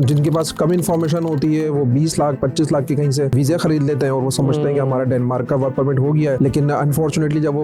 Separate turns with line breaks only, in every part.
जिनके पास कम इन्फॉर्मेशन होती है वो 20 लाख 25 लाख की कहीं से वीज़ा खरीद लेते हैं और वो समझते हैं कि हमारा डेनमार्क का वर्क परमिट हो गया है। लेकिन अनफॉर्चुनेटली जब वो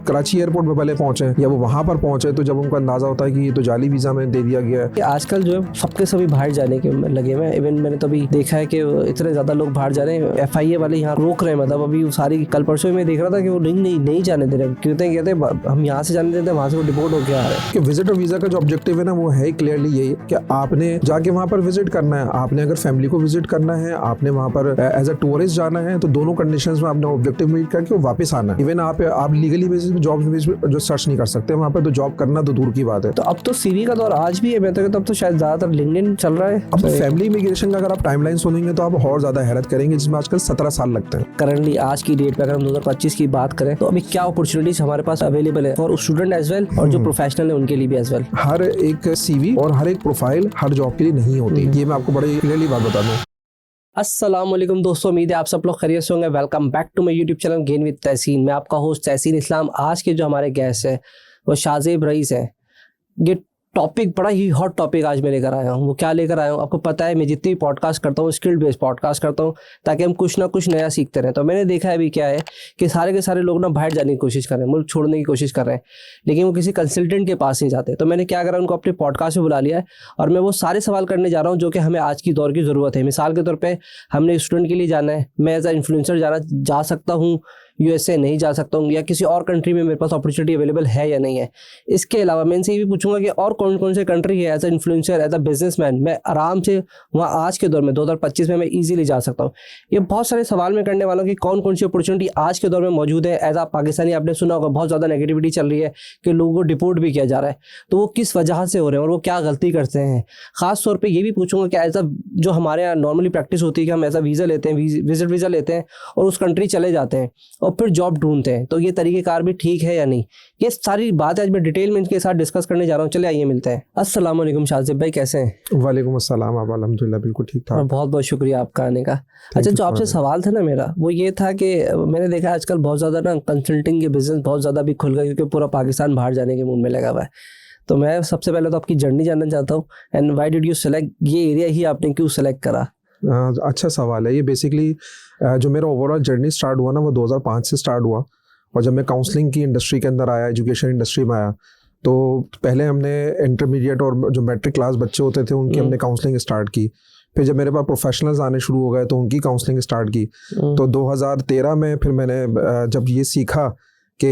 कराची एयरपोर्ट पर पहले पहुंचे या वो वहाँ पर पहुंचे तो जब उनको अंदाजा होता है कि ये तो जाली वीज़ा में दे दिया गया है।
आजकल जो है सबके सभी बाहर जाने के लगे हुए हैं। इवन मैंने तो अभी देखा है कि इतने ज़्यादा लोग बाहर जा रहे हैं, FIA वाले यहाँ रोक रहे हैं। मतलब अभी सारी कल परसों में देख रहा था कि वो नहीं जाने दे रहे, कहते हम यहाँ से जाने देते हैं, वहाँ से वो डिपोर्ट होकर आ रहे हैं।
कि विजिटर वीज़ा का जो ऑब्जेक्टिव है ना वो है क्लियरली यही कि आपने जाके वहाँ पर विजिट करना है। आपने अगर फैमिली को विजिट करना है, आपने वहाँ पर एज अ टूरिस्ट जाना है, तो दोनों कंडीशंस में आपने ऑब्जेक्टिव मीट करके वापस आना है। इवन आप लीगली बेसिस पे जॉब जो सर्च नहीं कर सकते वहाँ पर, तो जॉब करना तो दूर की बात है।
तो अब तो CV का दौर आज भी है, मैं तो कहता हूं अब तो शायद ज्यादातर लिंक्डइन चल रहा है।
अब फैमिली इमिग्रेशन का अगर आप टाइमलाइन सुनेंगे तो आप और ज्यादा हैरत करेंगे, जिसमें आजकल 17 साल लगते हैं।
करंटली आज की डेट पे अगर हम 2025 की बात करें तो अभी क्या अपॉर्चुनिटीज हमारे पास अवेलेबल है फॉर स्टूडेंट एज वेल और जो प्रोफेशनल है उनके लिए भी एज वेल।
हर एक CV और हर एक प्रोफाइल हर जॉब के लिए नहीं होती, ये मैं आपको बड़ी क्लियरली बात बता दूं।
अस्सलाम वालेकुम दोस्तों, उम्मीद है आप सब लोग खैरियत से होंगे। Welcome back to my YouTube channel gain with Tahseen. मैं आपका होस्ट तहसीन इस्लाम। आज के जो हमारे गेस्ट है वो शाहजेब रईस है। ये टॉपिक बड़ा ही हॉट टॉपिक आज मैं लेकर आया हूँ। वो क्या लेकर आया हूँ आपको पता है, मैं जितनी पॉडकास्ट करता हूँ स्किल्ड बेस्ड पॉडकास्ट करता हूँ ताकि हम कुछ ना कुछ नया सीखते रहें। तो मैंने देखा है अभी क्या है कि सारे के सारे लोग ना बाहर जाने की कोशिश कर रहे हैं, मुल्क छोड़ने की कोशिश कर रहे हैं, लेकिन वो किसी कंसल्टेंट के पास नहीं जाते। तो मैंने क्या करा, उनको अपने पॉडकास्ट में बुला लिया है और मैं वो सारे सवाल करने जा रहा हूँ जो कि हमें आज की दौर की ज़रूरत है। मिसाल के तौर पर हमने स्टूडेंट के लिए जाना है, मैं एज अ इन्फ्लुएंसर जा सकता हूँ USA नहीं जा सकता हूँ, या किसी और कंट्री में मेरे पास अपॉर्चुनिटी अवेलेबल है या नहीं है। इसके अलावा मैं इनसे ये भी पूछूंगा कि और कौन कौन से कंट्री है as a influencer as a businessman मैं आराम से वहाँ आज के दौर में 2025 में मैं इजीली जा सकता हूँ। ये बहुत सारे सवाल मैं करने वाला हूँ कि कौन कौन सी अपॉर्चुनिटी आज के दौर में मौजूद है। एज अ पाकिस्तानी आपने सुना होगा बहुत ज़्यादा नेगेटिविटी चल रही है कि लोगों को डिपोर्ट भी किया जा रहा है, तो वो किस वजह से हो रहे हैं और वो क्या गलती करते हैं। खास तौर पर ये भी पूछूंगा कि एज अ जो हमारे यहाँ नॉर्मली प्रैक्टिस होती है कि हम एज अ वीज़ा लेते हैं, विजिट वीज़ा लेते हैं और उस कंट्री चले जाते हैं और फिर जॉब ढूंढते हैं, तो ये तरीक़ेकार भी ठीक है या नहीं। ये सारी बात आज मैं डिटेल में इनके साथ डिस्कस करने जा रहा हूँ। चले आइए मिलते हैं। अस्सलाम वालेकुम शाहजेब भाई, कैसे हैं?
वालेकुम अस्सलाम। आप अल्हम्दुलिल्लाह बिल्कुल ठीक ठाक।
बहुत बहुत शुक्रिया आपका आने का। अच्छा, जो आपसे सवाल था ना मेरा वो ये था कि मैंने देखा आजकल बहुत ज़्यादा ना कंसल्टिंग के बिजनेस बहुत ज़्यादा भी खुल गए क्योंकि पूरा पाकिस्तान बाहर जाने के मूड में लगा हुआ है। तो मैं सबसे पहले तो आपकी जर्नी जानना चाहता हूँ, and why did you select ये एरिया ही आपने क्यों सेलेक्ट करा?
अच्छा सवाल है ये। बेसिकली जो मेरा ओवरऑल जर्नी स्टार्ट हुआ ना वो 2005 से स्टार्ट हुआ, और जब मैं काउंसलिंग की इंडस्ट्री के अंदर आया, एजुकेशन इंडस्ट्री में आया, तो पहले हमने इंटरमीडिएट और जो मैट्रिक क्लास बच्चे होते थे उनकी हमने काउंसलिंग स्टार्ट की। फिर जब मेरे पास प्रोफेशनल्स आने शुरू हो गए तो उनकी काउंसलिंग स्टार्ट की। तो 2013 में फिर मैंने जब ये सीखा कि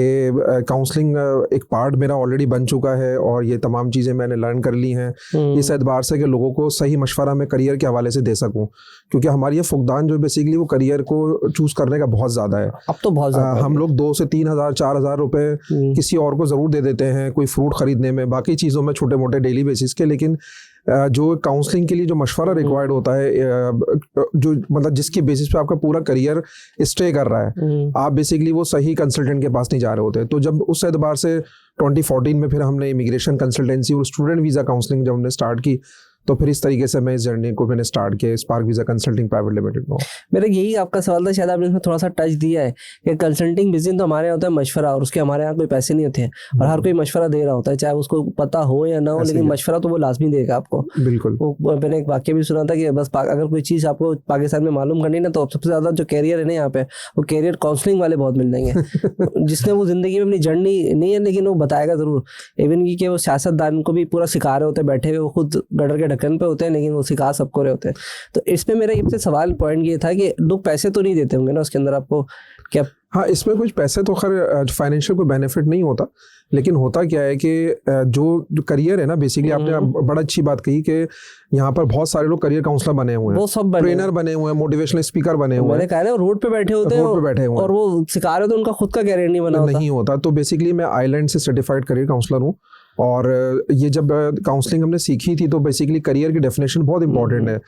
काउंसलिंग एक पार्ट मेरा ऑलरेडी बन चुका है और ये तमाम चीज़ें मैंने लर्न कर ली हैं, इस एतबार से कि लोगों को सही मशवरा मैं करियर के हवाले से दे सकूं, क्योंकि हमारी ये फुकदान जो बेसिकली वो करियर को चूज़ करने का बहुत ज़्यादा है।
अब तो बहुत ज़्यादा
हम लोग 2 से 3 हज़ार 4 हज़ार रुपये किसी और को ज़रूर दे देते हैं, कोई फ्रूट ख़रीदने में, बाकी चीज़ों में छोटे मोटे डेली बेसिस के, लेकिन जो काउंसलिंग के लिए जो मशवरा रिक्वायर्ड होता है, जो मतलब जिसकी बेसिस पे आपका पूरा करियर स्टे कर रहा है, आप बेसिकली वो सही कंसल्टेंट के पास नहीं जा रहे होते। तो जब उस एतबार से 2014 में फिर हमने इमिग्रेशन कंसल्टेंसी और स्टूडेंट वीज़ा काउंसलिंग जब हमने स्टार्ट की, तो फिर इस तरीके से मैं इस जर्नी को मैंने स्टार्ट किया spark visa consulting private limited में।
मेरा यही आपका सवाल था, शायद आपने इसमें थोड़ा सा टच दिया है कि कंसल्टिंग बिजनेस तो हमारे यहाँ होता है मशवरा, और उसके हमारे यहाँ कोई पैसे नहीं होते हैं और हर कोई मशवरा दे रहा होता है, चाहे उसको पता हो या ना हो, लेकिन मशवरा तो वो लाजमी देगा आपको।
बिल्कुल।
मैंने एक वाक्य भी सुना था कि बस अगर कोई चीज़ आपको पाकिस्तान में मालूम करनी ना, तो सबसे ज़्यादा जो कैरियर है ना यहाँ पे, वो कैरियर काउंसलिंग वाले बहुत मिल जाएंगे जिसने वो ज़िंदगी में अपनी जर्नी नहीं है लेकिन वो बताएगा ज़रूर। इवन कि वो सियासतदान को भी पूरा सिखा रहे होते हैं बैठे हुए, वो खुद गडर के ढक्कन पे होते हैं लेकिन वो सिखा सबको रहे होते हैं। तो इसमें मेरा ये सवाल पॉइंट ये था कि लोग पैसे तो नहीं देते होंगे ना उसके अंदर आपको, क्या?
हाँ, इसमें कुछ पैसे तो खैर फाइनेंशियल कोई बेनिफिट नहीं होता, लेकिन होता क्या है कि जो करियर है ना, बेसिकली आपने बड़ा अच्छी बात कही कि यहाँ पर बहुत सारे लोग करियर काउंसलर बने हुए हैं,
वो सब
ट्रेनर बने हुए हैं, मोटिवेशनल स्पीकर बने हुए हैं।
मैंने कहा ना रोड पे बैठे होते हैं और वो सिखा रहे होते हैं, उनका खुद का करियर नहीं बना
नहीं होता। तो बेसिकली मैं आइलैंड से सर्टिफाइड करियर काउंसलर हूँ, और ये जब काउंसलिंग हमने सीखी थी तो बेसिकली करियर की डेफिनेशन बहुत इंपॉर्टेंट है।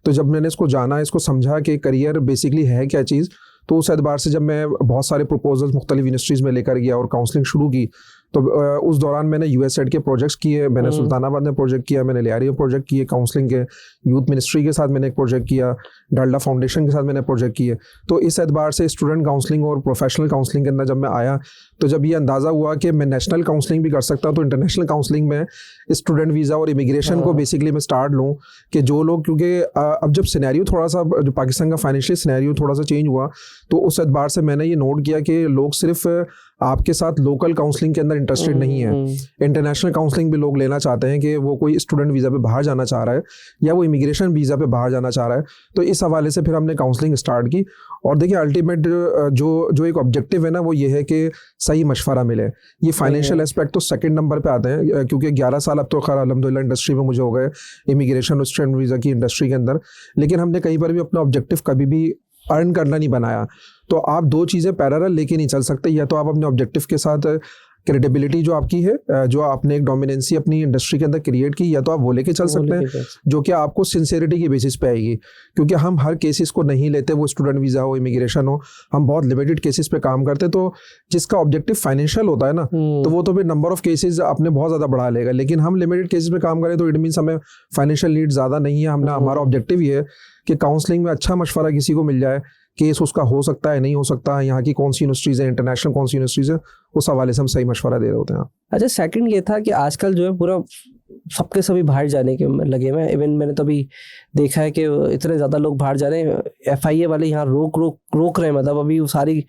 तो जब मैंने इसको जाना, इसको समझा कि करियर बेसिकली है क्या चीज़, तो उस एतबार से जब मैं बहुत सारे प्रपोजल्स मुख्तलिफ यूनिवर्सिटीज़ में लेकर गया और काउंसलिंग शुरू की, तो उस दौरान मैंने यूएसएड के प्रोजेक्ट्स किए, मैंने सुल्तानाबाद में प्रोजेक्ट किया, मैंने लियारी में प्रोजेक्ट किए, काउंसलिंग के यूथ मिनिस्ट्री के साथ मैंने एक प्रोजेक्ट किया, डालडा फाउंडेशन के साथ मैंने प्रोजेक्ट किए। तो इस एतबार से स्टूडेंट काउंसलिंग और प्रोफेशनल काउंसलिंग के अंदर जब मैं आया तो जब ये अंदाज़ा हुआ कि मैं नेशनल काउंसलिंग भी कर सकता हूँ, तो इंटरनेशनल काउंसलिंग में स्टूडेंट वीज़ा और इमिग्रेशन को बेसिकली मैं स्टार्ट लूँ कि जो लोग, क्योंकि अब जब सिनेरियो थोड़ा सा, जो पाकिस्तान का फाइनेंशियल सिनेरियो थोड़ा सा चेंज हुआ, तो उस एतबार से मैंने ये नोट किया कि लोग सिर्फ आपके साथ लोकल काउंसलिंग के अंदर इंटरेस्टेड नहीं है, इंटरनेशनल काउंसलिंग भी लोग लेना चाहते हैं कि वो कोई स्टूडेंट वीज़ा पे बाहर जाना चाह रहा है या वो इमिग्रेशन वीज़ा पे बाहर जाना चाह रहा है। तो इस हवाले से फिर हमने काउंसलिंग स्टार्ट की। और देखिए अल्टीमेट जो एक ऑब्जेक्टिव है ना, वो ये है कि सही मशवरा मिले। ये फाइनेंशियल एस्पेक्ट तो सेकंड नंबर पे आते हैं, क्योंकि 11 साल अब तो खैर अल्हम्दुलिल्लाह इंडस्ट्री में मुझे हो गए, इमिग्रेशन और स्टूडेंट वीज़ा की इंडस्ट्री के अंदर। लेकिन हमने कहीं पर भी अपना ऑब्जेक्टिव कभी भी अर्न करना नहीं बनाया। तो आप दो चीज़ें पैरेलल लेके नहीं चल सकते, या तो आप अपने ऑब्जेक्टिव के साथ क्रेडिबिलिटी जो आपकी है, जो आपने एक डोमिनेंसी अपनी इंडस्ट्री के अंदर क्रिएट की, या तो आप वो लेके चल सकते हैं जो कि आपको सिंसेरिटी की बेसिस पे आएगी। क्योंकि हम हर केसेस को नहीं लेते, वो स्टूडेंट वीज़ा हो, इमिग्रेशन हो, हम बहुत लिमिटेड केसेस पे काम करते हैं। तो जिसका ऑब्जेक्टिव फाइनेंशियल होता है ना, तो वो तो फिर नंबर ऑफ केसेस आपने बहुत ज़्यादा बढ़ा लेगा। लेकिन हम लिमिटेड केसेस पे काम करें तो इट मीन्स हमें फाइनेंशियल नीड ज़्यादा नहीं है। हमारा ऑब्जेक्टिव ये है कि काउंसलिंग में अच्छा मशवरा किसी को मिल जाए, केस उसका हो सकता है, नहीं हो सकता है, यहाँ की कौन सी यूनिवर्सिटीज़ हैं, इंटरनेशनल कौन सी यूनिवर्सिटीज़ हैं, उस हवाले से हम सही मशवरा दे रहे होते हैं।
अच्छा, सेकंड ये था कि आजकल जो है पूरा सबके सभी बाहर जाने के लगे हुए हैं। इवन मैंने तो अभी देखा है कि इतने ज़्यादा लोग बाहर जा रहे हैं, FIA वाले यहाँ रोक रहे हैं। मतलब अभी वो सारी,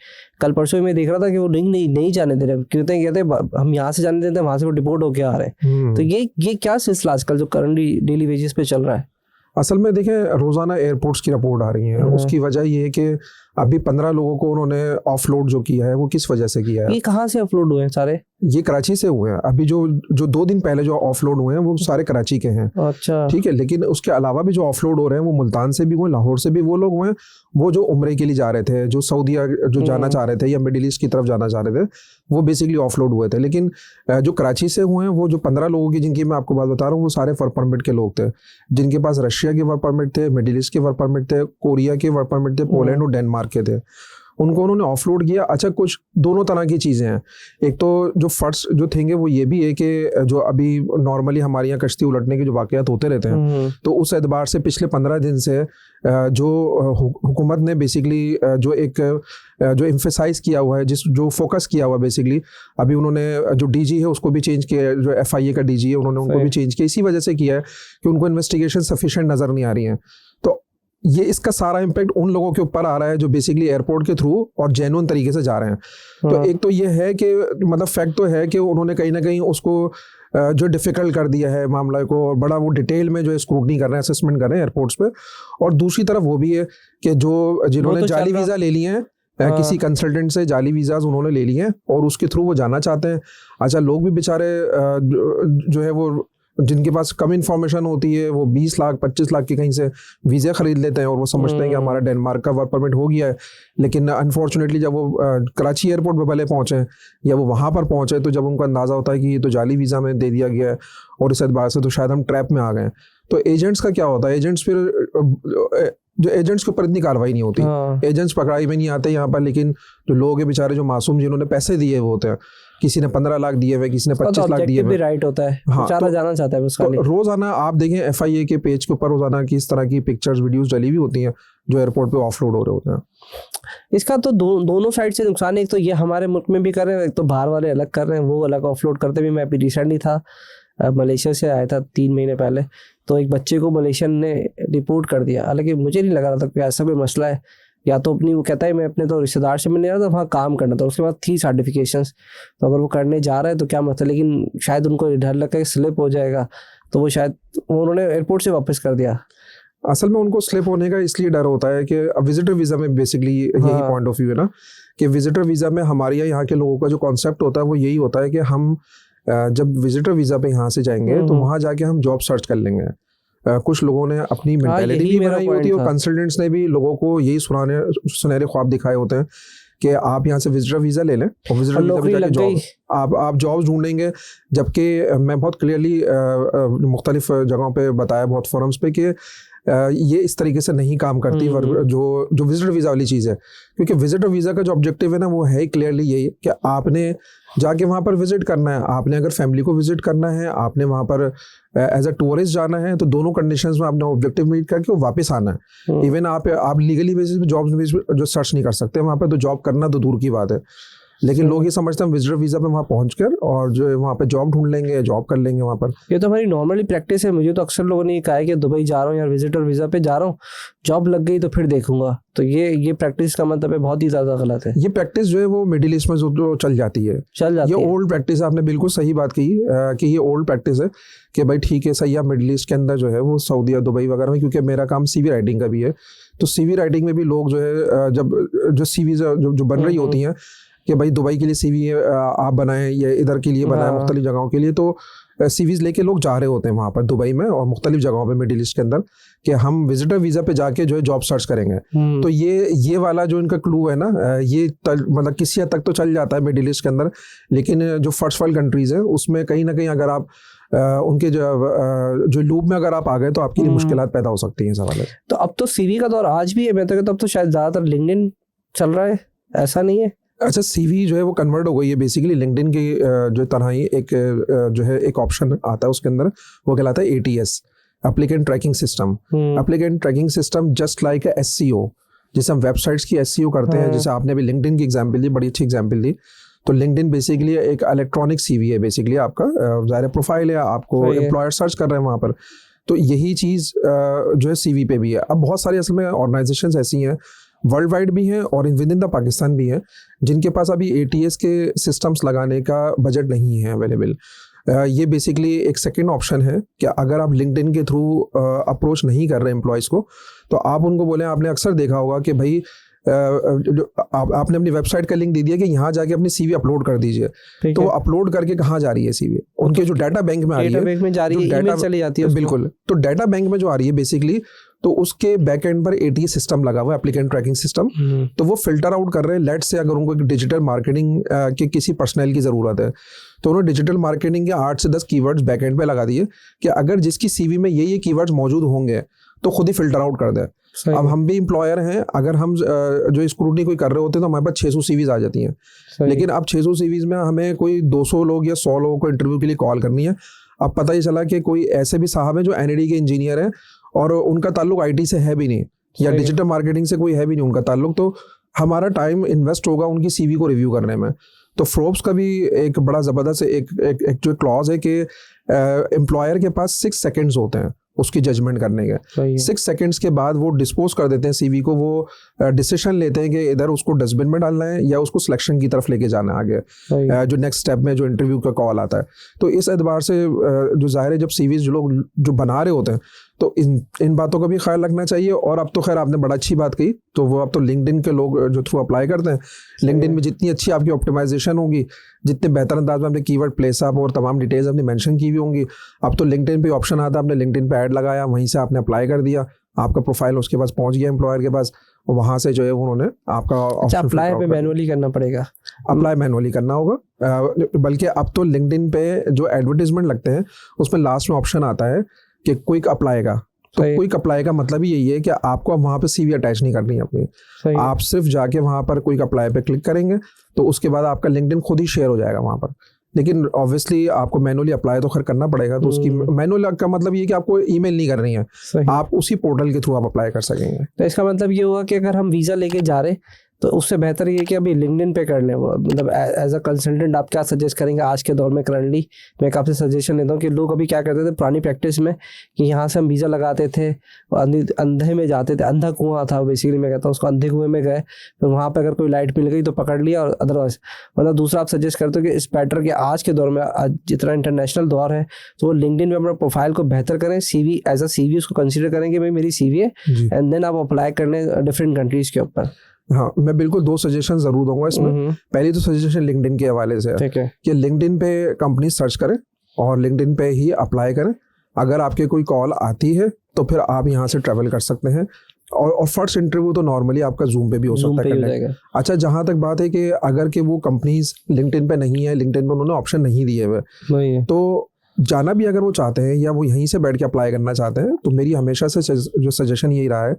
कल परसों में देख रहा था कि वो नहीं जाने दे रहे, कहते हम यहाँ से जाने देते हैं, वहाँ से वो डिपोर्ट होके आ रहे हैं। तो ये क्या सिलसिला आजकल जो करंटली डेली बेसिस पे चल रहा है?
असल में देखें, रोज़ाना एयरपोर्ट्स की रिपोर्ट आ रही है। उसकी वजह ये है कि अभी 15 लोगों को उन्होंने ऑफलोड जो किया है, वो किस वजह से किया है?
ये कहाँ से ऑफलोड हुए हैं सारे?
ये कराची से हुए हैं। अभी जो 2 दिन पहले जो ऑफलोड हुए हैं वो सारे कराची के हैं।
अच्छा, ठीक
है। लेकिन उसके अलावा भी जो ऑफलोड हो रहे हैं वो मुल्तान से भी हुए, लाहौर से भी वो लोग हुए हैं, वो जो उम्रे के लिए जा रहे थे, जो सऊदीया जो जाना चाह रहे थे या मिडिल ईस्ट की तरफ जाना चाह रहे थे, वो बेसिकली ऑफलोड हुए थे। लेकिन जो कराची से हुए हैं, वो जो 15 लोगों की जिनकी मैं आपको बात बता रहा हूँ, वो सारे वर्क परमिट के लोग थे, जिनके पास रशिया के वर्क परमिट थे, मिडिल ईस्ट के वर्क परमिट थे, कोरिया के वर्क परमिट थे, पोलैंड और डेनमार्क के थे। उनको उन्होंने ऑफलोड किया। अच्छा, कुछ दोनों तरह की चीज़ें हैं। एक तो जो फर्स्ट जो थिंग है वो ये भी है कि जो अभी नॉर्मली हमारे यहाँ कश्ती उलटने के जो वाक़यात होते रहते हैं, तो उस एतबार से पिछले 15 दिन से जो हुकूमत ने बेसिकली जो एम्फेसाइज किया हुआ है, जो फोकस किया हुआ बेसिकली, अभी उन्होंने जो DG है उसको भी चेंज किया है, जो FIA का DG है उन्होंने उनको भी चेंज किया। इसी वजह से किया है कि उनको इन्वेस्टिगेशन सफिशिएंट नज़र नहीं आ रही हैं। तो ये इसका सारा इम्पैक्ट उन लोगों के ऊपर आ रहा है जो बेसिकली एयरपोर्ट के थ्रू और जेन्युइन तरीके से जा रहे हैं। तो एक तो ये है कि मतलब फैक्ट तो है कि उन्होंने कहीं ना कहीं उसको जो डिफ़िकल्ट कर दिया है मामला को, और बड़ा वो डिटेल में जो स्क्रूटनी कर रहे हैं, असेसमेंट कर रहे हैं एयरपोर्ट्स पे। और दूसरी तरफ वो भी है कि जिन्होंने जाली वीज़ा ले लिए हैं, किसी कंसल्टेंट से जाली वीज़ाज उन्होंने ले लिए हैं और उसके थ्रू वो जाना चाहते हैं। अच्छा, लोग भी बेचारे जो है वो जिनके पास कम इन्फॉर्मेशन होती है, वो 20 लाख 25 लाख के कहीं से वीज़े ख़रीद लेते हैं और वो समझते हैं कि हमारा डेनमार्क का वर्क परमिट हो गया है। लेकिन अनफॉर्चुनेटली जब वो कराची एयरपोर्ट पे भले पहुँचे या वो वहाँ पर पहुँचे, तो जब उनको अंदाज़ा होता है कि ये तो जाली वीज़ा में दे दिया गया है और इस एतबार से तो शायद हम ट्रैप में आ गए। तो एजेंट्स का क्या होता है, एजेंट्स फिर जो एजेंट्स के ऊपर इतनी कार्रवाई नहीं होती, एजेंट्स पकड़ाई में नहीं आते यहाँ पर। लेकिन जो लोग हैं बेचारे, जो मासूम जिन्होंने पैसे दिए हुए होते हैं, किसी ने 15 लाख दिए हुए, किसी ने 25 लाख दिए हुए,
राइट होता है।
हाँ,
तो जाना चाहता है बस खाली।
तो रोजाना आप देखें FIA के पेज के ऊपर रोजाना किस तरह की पिक्चर्स वीडियोस डली हुई होती हैं जो एयरपोर्ट पे ऑफलोड हो रहे होते हैं।
इसका तो दोनों साइड से नुकसान है। एक तो ये हमारे मुल्क में भी कर रहे हैं, एक तो बाहर वाले अलग कर रहे हैं, वो अलग ऑफलोड करते भी। मैं अभी रिसेंटली था, मलेशिया से आया था 3 महीने पहले, तो एक बच्चे को मलेशियन ने रिपोर्ट कर दिया। हालांकि मुझे नहीं लगा रहा था कि ऐसा कोई मसला है, या तो अपनी वो कहता है मैं अपने तो रिश्तेदार से मिलने रहा था, वहाँ काम करना था, उसके बाद थी सर्टिफिकेशंस, तो अगर वो करने जा रहा है तो क्या मतलब। लेकिन शायद उनको डर लगा कि स्लिप हो जाएगा, तो वो शायद उन्होंने एयरपोर्ट से वापस कर दिया।
असल में उनको स्लिप होने का इसलिए डर होता है कि विजिटर वीज़ा में बेसिकली यही पॉइंट ऑफ व्यू है ना, कि विजिटर वीज़ा में हमारे यहाँ के लोगों का जो कॉन्सेप्ट होता है वो यही होता है कि हम जब विजिटर वीज़ा पे यहाँ से जाएंगे तो वहाँ जाके हम जॉब सर्च कर लेंगे। कुछ लोगों ने अपनी मेंटालिटी भी बनाई होती है और कंसल्टेंट्स ने भी लोगों को यही सुनहरे ख्वाब दिखाए होते हैं कि आप यहाँ से विजिटर वीज़ा ले लें और विजिटर वीज़ा पे जाके जॉब। आप जॉब्स ढूंढेंगे, जबकि मैं बहुत क्लियरली मुख्तलिफ जगहों पे बताया, बहुत फोरम्स पे, कि ये इस तरीके से नहीं काम करती जो विजिटर वीज़ा वाली चीज़ है। क्योंकि विजिटर वीज़ा का जो ऑब्जेक्टिव है ना, वो है क्लियरली यही कि आपने जाके वहाँ पर विजिट करना है, आपने अगर फैमिली को विजिट करना है, आपने वहाँ पर एज अ टूरिस्ट जाना है, तो दोनों कंडीशंस में आपने ऑब्जेक्टिव मीट करके वो वापस आना है। इवन आप लीगली बेसिस पे जॉब्स जो सर्च नहीं कर सकते वहाँ पर, तो जॉब करना तो दूर की बात है। लेकिन लोग ये समझते हैं विजिटर वीज़ा पे वहाँ पहुँचकर और जो है वहाँ पे जॉब ढूंढ लेंगे, जॉब कर लेंगे वहाँ पर।
ये तो हमारी नॉर्मली प्रैक्टिस है। मुझे तो अक्सर लोगों ने कहा है कि दुबई जा रहा हूँ यार, विजिटर वीज़ा पे जा रहा हूँ, जॉब लग गई तो फिर देखूंगा। तो ये प्रैक्टिस का मतलब है बहुत ही ज़्यादा गलत है।
ये प्रैक्टिस जो है वो मिडिल ईस्ट में जो चल जाती है, ये ओल्ड प्रैक्टिस है। आपने बिल्कुल सही बात की कि ये ओल्ड प्रैक्टिस है कि भाई ठीक है, सही है, मिडिल ईस्ट के अंदर जो है वो सऊदी, दुबई वगैरह में, क्योंकि मेरा काम CV राइटिंग का भी है, तो CV राइटिंग में भी लोग जो है जब जो CV जो बन रही होती हैं कि भाई दुबई के लिए CV आप बनाएं या इधर के लिए बनाएं, मुख्तलिफ जगहों के लिए, तो CVs लेके लोग जा रहे होते हैं वहाँ पर दुबई में और मुख्तलिफ जगहों पे मिडिल ईस्ट के अंदर कि हम विजिटर वीज़ा पे जाके जो है जॉब सर्च करेंगे। तो ये वाला जो इनका क्लू है ना, ये मतलब किसी हद तक तो चल जाता है मिडिल ईस्ट के अंदर, लेकिन जो फर्स्ट वर्ल्ड कंट्रीज़ हैं उसमें कहीं ना कहीं अगर आप उनके जो लूप में अगर आप आ गए तो आपके लिए मुश्किलात पैदा हो सकती हैं सवाल है।
तो अब तो CV का दौर आज भी है, मैं तो कहता हूँ अब तो शायद ज़्यादातर लिंक्डइन चल रहा है, ऐसा नहीं है?
अच्छा, CV जो है वो कन्वर्ट हो गई है बेसिकली लिंक्डइन की जो तरह ही। एक जो है एक ऑप्शन आता है उसके अंदर, वो कहलाता है ATS, applicant tracking system. Applicant tracking system just like SEO, जैसे हम वेबसाइट्स की SEO करते हैं, जैसे आपने अभी लिंक्डइन की एग्जाम्पल दी, बड़ी अच्छी एग्जाम्पल दी। तो लिंक्डइन बेसिकली एक इलेक्ट्रॉनिक CV है, बेसिकली आपका ज़ाहिर प्रोफाइल है, आपको एम्प्लॉयर सर्च कर रहे हैं वहाँ पर। तो यही चीज़ जो है CV पे भी है। अब बहुत सारी असल में ऑर्गेनाइजेशंस ऐसी हैं, वर्ल्ड वाइड भी हैं और विद इन द पाकिस्तान भी हैं, जिनके पास अभी ATS के सिस्टम्स लगाने का बजट नहीं है अवेलेबल। ये बेसिकली एक सेकंड ऑप्शन है कि अगर आप लिंक्डइन के थ्रू अप्रोच नहीं कर रहे एम्प्लॉयज़ को, तो आप उनको बोलें, आपने अक्सर देखा होगा कि भाई आपने अपनी वेबसाइट का लिंक दे दिया कि यहाँ जाके अपनी CV अपलोड कर दीजिए, तो वो अपलोड करके कहाँ जा रही है CV? उनके जो डाटा बैंक में आ रही है,
डाटा बैंक में जा रही है, ईमेल चली जाती है।
बिल्कुल, तो डाटा बैंक में जो आ रही है बेसिकली, तो उसके बैक एंड पर ATS सिस्टम लगा हुआ है, एप्लीकेंट ट्रैकिंग सिस्टम। तो वो फिल्टर आउट कर रहे हैं। लेट्स से अगर उनको डिजिटल मार्केटिंग के किसी पर्सनल की ज़रूरत है, तो उन्होंने डिजिटल मार्केटिंग के 8 से 10 कीवर्ड्स बैक एंड पे लगा दिए कि अगर जिसकी CV में ये कीवर्ड्स मौजूद होंगे तो खुद ही फिल्टर आउट कर दे। अब हम भी एम्प्लॉयर हैं, अगर हम जो स्क्रूटनी कोई कर रहे होते हैं तो हमारे पास 600 CVs आ जाती हैं, लेकिन अब 600 CVs में हमें कोई 200 लोग या 100 लोगों को इंटरव्यू के लिए कॉल करनी है। अब पता ही चला कि कोई ऐसे भी साहब हैं जो NID के इंजीनियर हैं और उनका ताल्लुक IT से है भी नहीं, या डिजिटल मार्केटिंग से कोई है भी नहीं उनका ताल्लुक, तो हमारा टाइम इन्वेस्ट होगा उनकी CV को रिव्यू करने में। तो फोर्ब्स का भी एक बड़ा ज़बरदस्त एक जो क्लॉज है कि एम्प्लॉयर के पास 6 सेकेंड्स होते हैं उसकी जजमेंट करने के। 6 सेकंड्स के बाद वो डिस्पोज कर देते हैं CV को, वो डिसीजन लेते हैं कि इधर उसको डस्टबिन में डालना है या उसको सिलेक्शन की तरफ लेके जाना है आगे, जो नेक्स्ट स्टेप में जो इंटरव्यू का कॉल आता है। तो इस एतबार से जो ज़ाहिर है, जब CVs जो लोग जो बना रहे होते हैं, तो इन बातों का भी ख्याल रखना चाहिए। और अब तो खैर आपने बड़ा अच्छी बात कही, तो वो अब तो लिंक्डइन के लोग जो थ्रू अप्लाई करते हैं, लिंक्डइन में जितनी अच्छी आपकी ऑप्टिमाइजेशन होगी, जितने बेहतर अंदाज में आपने कीवर्ड प्लेस अप और तमाम डिटेल्स अपनी मेंशन की हुई होंगी, अब तो लिंक्डइन पे ऑप्शन आता है, आपने लिंक्डइन पे ऐड लगाया, वहीं से आपने अप्लाई कर दिया, आपका प्रोफाइल उसके पास पहुंच गया एम्प्लॉयर के पास, और वहाँ से जो है उन्होंने आपका
अप्लाई पे मैनुअली करना पड़ेगा,
अप्लाई मैनुअली करना होगा। बल्कि अब तो लिंक्डइन पे जो एडवर्टीजमेंट लगते हैं उसमें लास्ट में ऑप्शन आता है कि क्विक अप्लाई का। तो क्विक अप्लाई का मतलब ही यही है कि आपको वहाँ पे CV अटैच नहीं करनी है अपनी, आप सिर्फ जाके वहाँ पर क्विक अप्लाई पे क्लिक करेंगे तो उसके बाद आपका लिंक्डइन खुद ही शेयर हो जाएगा वहाँ पर। लेकिन ऑब्वियसली आपको मैनुअली अप्लाई तो खैर करना पड़ेगा, तो उसकी मैनुअल का मतलब ये कि आपको ईमेल नहीं करनी है, आप उसी पोर्टल के थ्रू आप अप्लाई कर सकेंगे।
तो इसका मतलब ये हुआ कि अगर हम वीज़ा लेके जा रहे तो उससे बेहतर ये कि अभी लिंक्डइन पे कर लें। मतलब एज अ कंसल्टेंट आप क्या सजेस्ट करेंगे आज के दौर में? करंटली मैं एक आपसे सजेशन लेता हूँ कि लोग अभी क्या करते थे पुरानी प्रैक्टिस में कि यहाँ से हम वीज़ा लगाते थे, अंधे में जाते थे, अंधा कुआं था बेसिकली, मैं कहता हूँ उसको, अंधे कुएं में गए, फिर वहाँ पर अगर कोई लाइट मिल गई तो पकड़ लिया, और अदरवाइज मतलब दूसरा आप सजेस्ट करते हो कि इस बेटर कि आज के दौर में जितना इंटरनेशनल दौर है तो वो लिंक्डइन में अपना प्रोफाइल को बेहतर करें, CV एज अ CV उसको कंसिडर करें कि भाई मेरी CV है, एंड देन आप अप्लाई कर लें डिफरेंट कंट्रीज़ के ऊपर।
हाँ, मैं बिल्कुल 2 सजेशन जरूर दूंगा इसमें। पहली तो सजेशन लिंक्डइन के हवाले से है कि लिंक्डइन पे कंपनी सर्च करें और लिंक्डइन पे ही अप्लाई करें। अगर आपके कोई कॉल आती है तो फिर आप यहाँ से ट्रैवल कर सकते हैं, और फर्स्ट इंटरव्यू तो नॉर्मली आपका जूम पे भी हो
Zoom
सकता
पे
है
ही हो
conduct।
जाएगा।
अच्छा, जहाँ तक बात है कि अगर कि वो कंपनीज लिंक्डइन पे नहीं है, लिंक्डइन पे उन्होंने ऑप्शन नहीं दिए हुए,
वही है।
तो जाना भी अगर वो चाहते हैं या वो यहीं से बैठ के अप्लाई करना चाहते हैं, तो मेरी हमेशा से जो सजेशन यही रहा है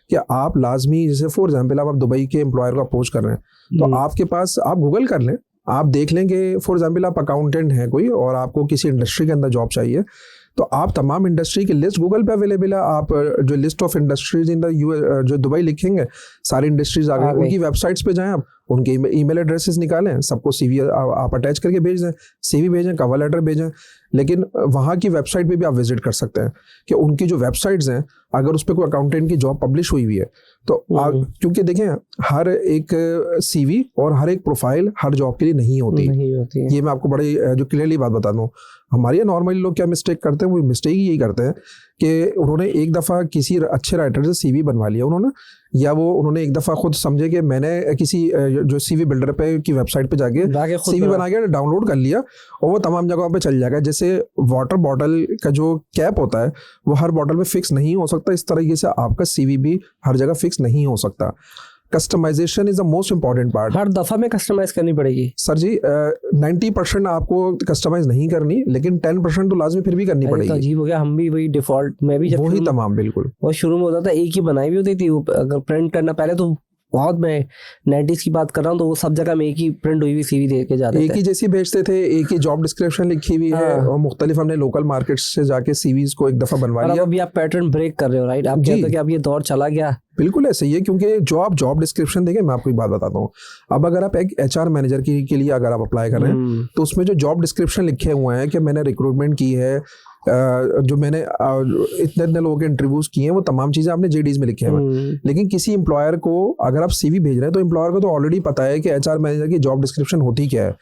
कि आप लाजमी, जैसे फॉर एग्जाम्पल आप दुबई के एम्प्लॉयर को अप्रोच कर रहे हैं, तो आपके पास आप गूगल कर लें, आप देख लें कि फॉर एग्जाम्पल आप अकाउंटेंट हैं कोई और आपको किसी इंडस्ट्री के अंदर जॉब चाहिए, तो आप तमाम इंडस्ट्री की लिस्ट गूगल पे अवेलेबल है। आप जो list of industries in the जो दुबई लिखेंगे, सारी इंडस्ट्रीज आ गई, उनकी वेबसाइट्स पे जाएं, आप उनके ईमेल एड्रेसेस निकालें, सबको सीवी आप अटैच करके भेज दें, सीवी भेजें, कवर लेटर भेजें। लेकिन वहाँ की वेबसाइट पे भी आप विजिट कर सकते हैं कि उनकी जो वेबसाइट्स हैं, अगर उस पर कोई अकाउंटेंट की जॉब पब्लिश हुई है तो क्योंकि देखें, हर एक सीवी और हर एक प्रोफाइल हर जॉब के लिए नहीं होती
है।
ये मैं आपको बड़ी जो क्लियरली बात बता दूं। हमारे यहाँ नॉर्मली लोग क्या मिस्टेक करते हैं, वो मिस्टेक यही करते हैं कि उन्होंने एक दफ़ा किसी अच्छे राइटर से सीवी बनवा लिया उन्होंने, या वो उन्होंने एक दफ़ा खुद समझे कि मैंने किसी जो सीवी बिल्डर पे की वेबसाइट पे जाके सीवी बना के डाउनलोड कर लिया और वो तमाम जगहों पे चल जाएगा। जैसे वाटर बॉटल का जो कैप होता है वो हर बॉटल में फिक्स नहीं हो सकता, इस तरीके से आपका सीवी भी हर जगह फिक्स नहीं हो सकता। Customization is the most important part.
हर दफा में कस्टमाइज करनी पड़ेगी
सर जी, 90% आपको कस्टमाइज नहीं करनी, लेकिन 10% तो लाजमी फिर भी करनी
तो
पड़ेगी।
अजीब हो गया, हम भी वही डिफॉल्ट, मैं भी जब
वही तमाम बिल्कुल
वो शुरू में होता था एक ही बनाई हुई होती थी, अगर प्रिंट करना पहले तो बहुत, मैं 90s की बात कर रहा हूँ, तो वो सब जगह में एक ही प्रिंट हुई हुई सीवी दे के जाते थे,
एक ही जैसी भेजते थे, एक ही जॉब डिस्क्रिप्शन लिखी हुई है और मुख्तलिफ हमने लोकल मार्केट्स से जाके सीवीज को एक दफा बनवा लिया।
अभी आप पैटर्न ब्रेक कर रहे हो, राइट? आप कहते हो कि अब ये दौर चला गया।
बिल्कुल ऐसे ही है, क्योंकि जो आप जॉब डिस्क्रिप्शन देखें, मैं आपको एक बात बताता हूँ, अब अगर आप एक HR मैनेजर के लिए अगर आप अप्लाई कर रहे हैं, तो उसमें जो जॉब डिस्क्रिप्शन लिखे हुए हैं कि मैंने रिक्रूटमेंट की है, जो मैंने इतने लोगों के इंटरव्यूज किए हैं, वो तमाम चीजें आपने JDs में लिखे हैं। लेकिन किसी एम्प्लॉयर को अगर आप सीवी भेज रहे हैं, तो एम्प्लॉयर को तो ऑलरेडी पता है कि HR मैनेजर की जॉब डिस्क्रिप्शन होती क्या है।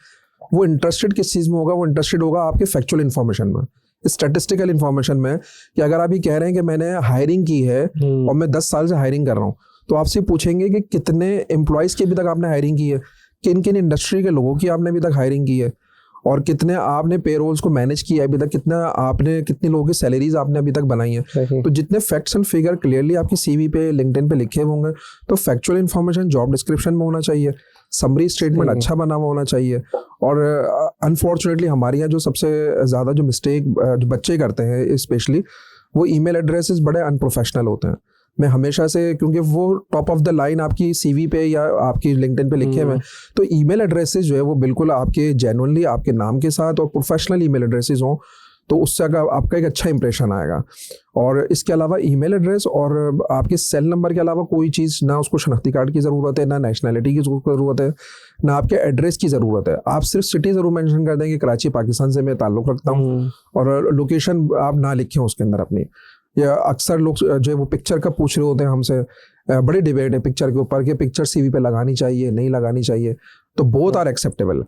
वो इंटरेस्टेड किस चीज में होगा? वो इंटरेस्टेड होगा आपके फैक्चुअल इन्फॉर्मेशन में, स्टैटिस्टिकल इन्फॉर्मेशन में, कि अगर आप ये कह रहे हैं कि मैंने हायरिंग की है और मैं 10 साल से हायरिंग कर रहा हूँ, तो आपसे पूछेंगे कि कितने एम्प्लॉयज की अभी तक आपने हायरिंग की है, किन किन इंडस्ट्री के लोगों की आपने अभी तक हायरिंग की है, और कितने आपने पेरोल्स को मैनेज किया है अभी तक, कितने लोगों की सैलरीज आपने अभी तक बनाई है। तो जितने फैक्ट्स एंड फिगर क्लियरली आपकी सीवी पे, लिंक्डइन पे लिखे होंगे, तो फैक्चुअल इन्फॉर्मेशन जॉब डिस्क्रिप्शन में होना चाहिए, समरी स्टेटमेंट अच्छा बना हुआ होना चाहिए। और अनफॉर्चुनेटली हमारे यहाँ जो सबसे ज़्यादा जो मिस्टेक जो बच्चे करते हैं स्पेशली, वो ईमेल एड्रेसेस बड़े अनप्रोफेशनल होते हैं। मैं हमेशा से, क्योंकि वो टॉप ऑफ द लाइन आपकी सीवी पे या आपकी लिंक्डइन पे लिखे हुए हैं, तो ईमेल एड्रेसेस जो है वो बिल्कुल आपके जेन्युइनली आपके नाम के साथ और प्रोफेशनल ईमेल एड्रेसेस हों, तो उससे आपका एक अच्छा इंप्रेशन आएगा। और इसके अलावा ईमेल एड्रेस और आपके सेल नंबर के अलावा कोई चीज़, ना उसको शनाख्ती कार्ड की ज़रूरत है, ना नेशनैलिटी की ज़रूरत है, ना आपके एड्रेस की ज़रूरत है। आप सिर्फ सिटी ज़रूर मेंशन कर दें कि कराची पाकिस्तान से मैं ताल्लुक़ रखता हूँ, और लोकेशन आप ना लिखें उसके अंदर अपनी। या अक्सर लोग जो है वो पिक्चर का पूछ रहे होते हैं हमसे, बड़ी डिबेट है पिक्चर के ऊपर कि पिक्चर सीवी पे लगानी चाहिए नहीं लगानी चाहिए, तो बोथ आर एक्सेप्टेबल।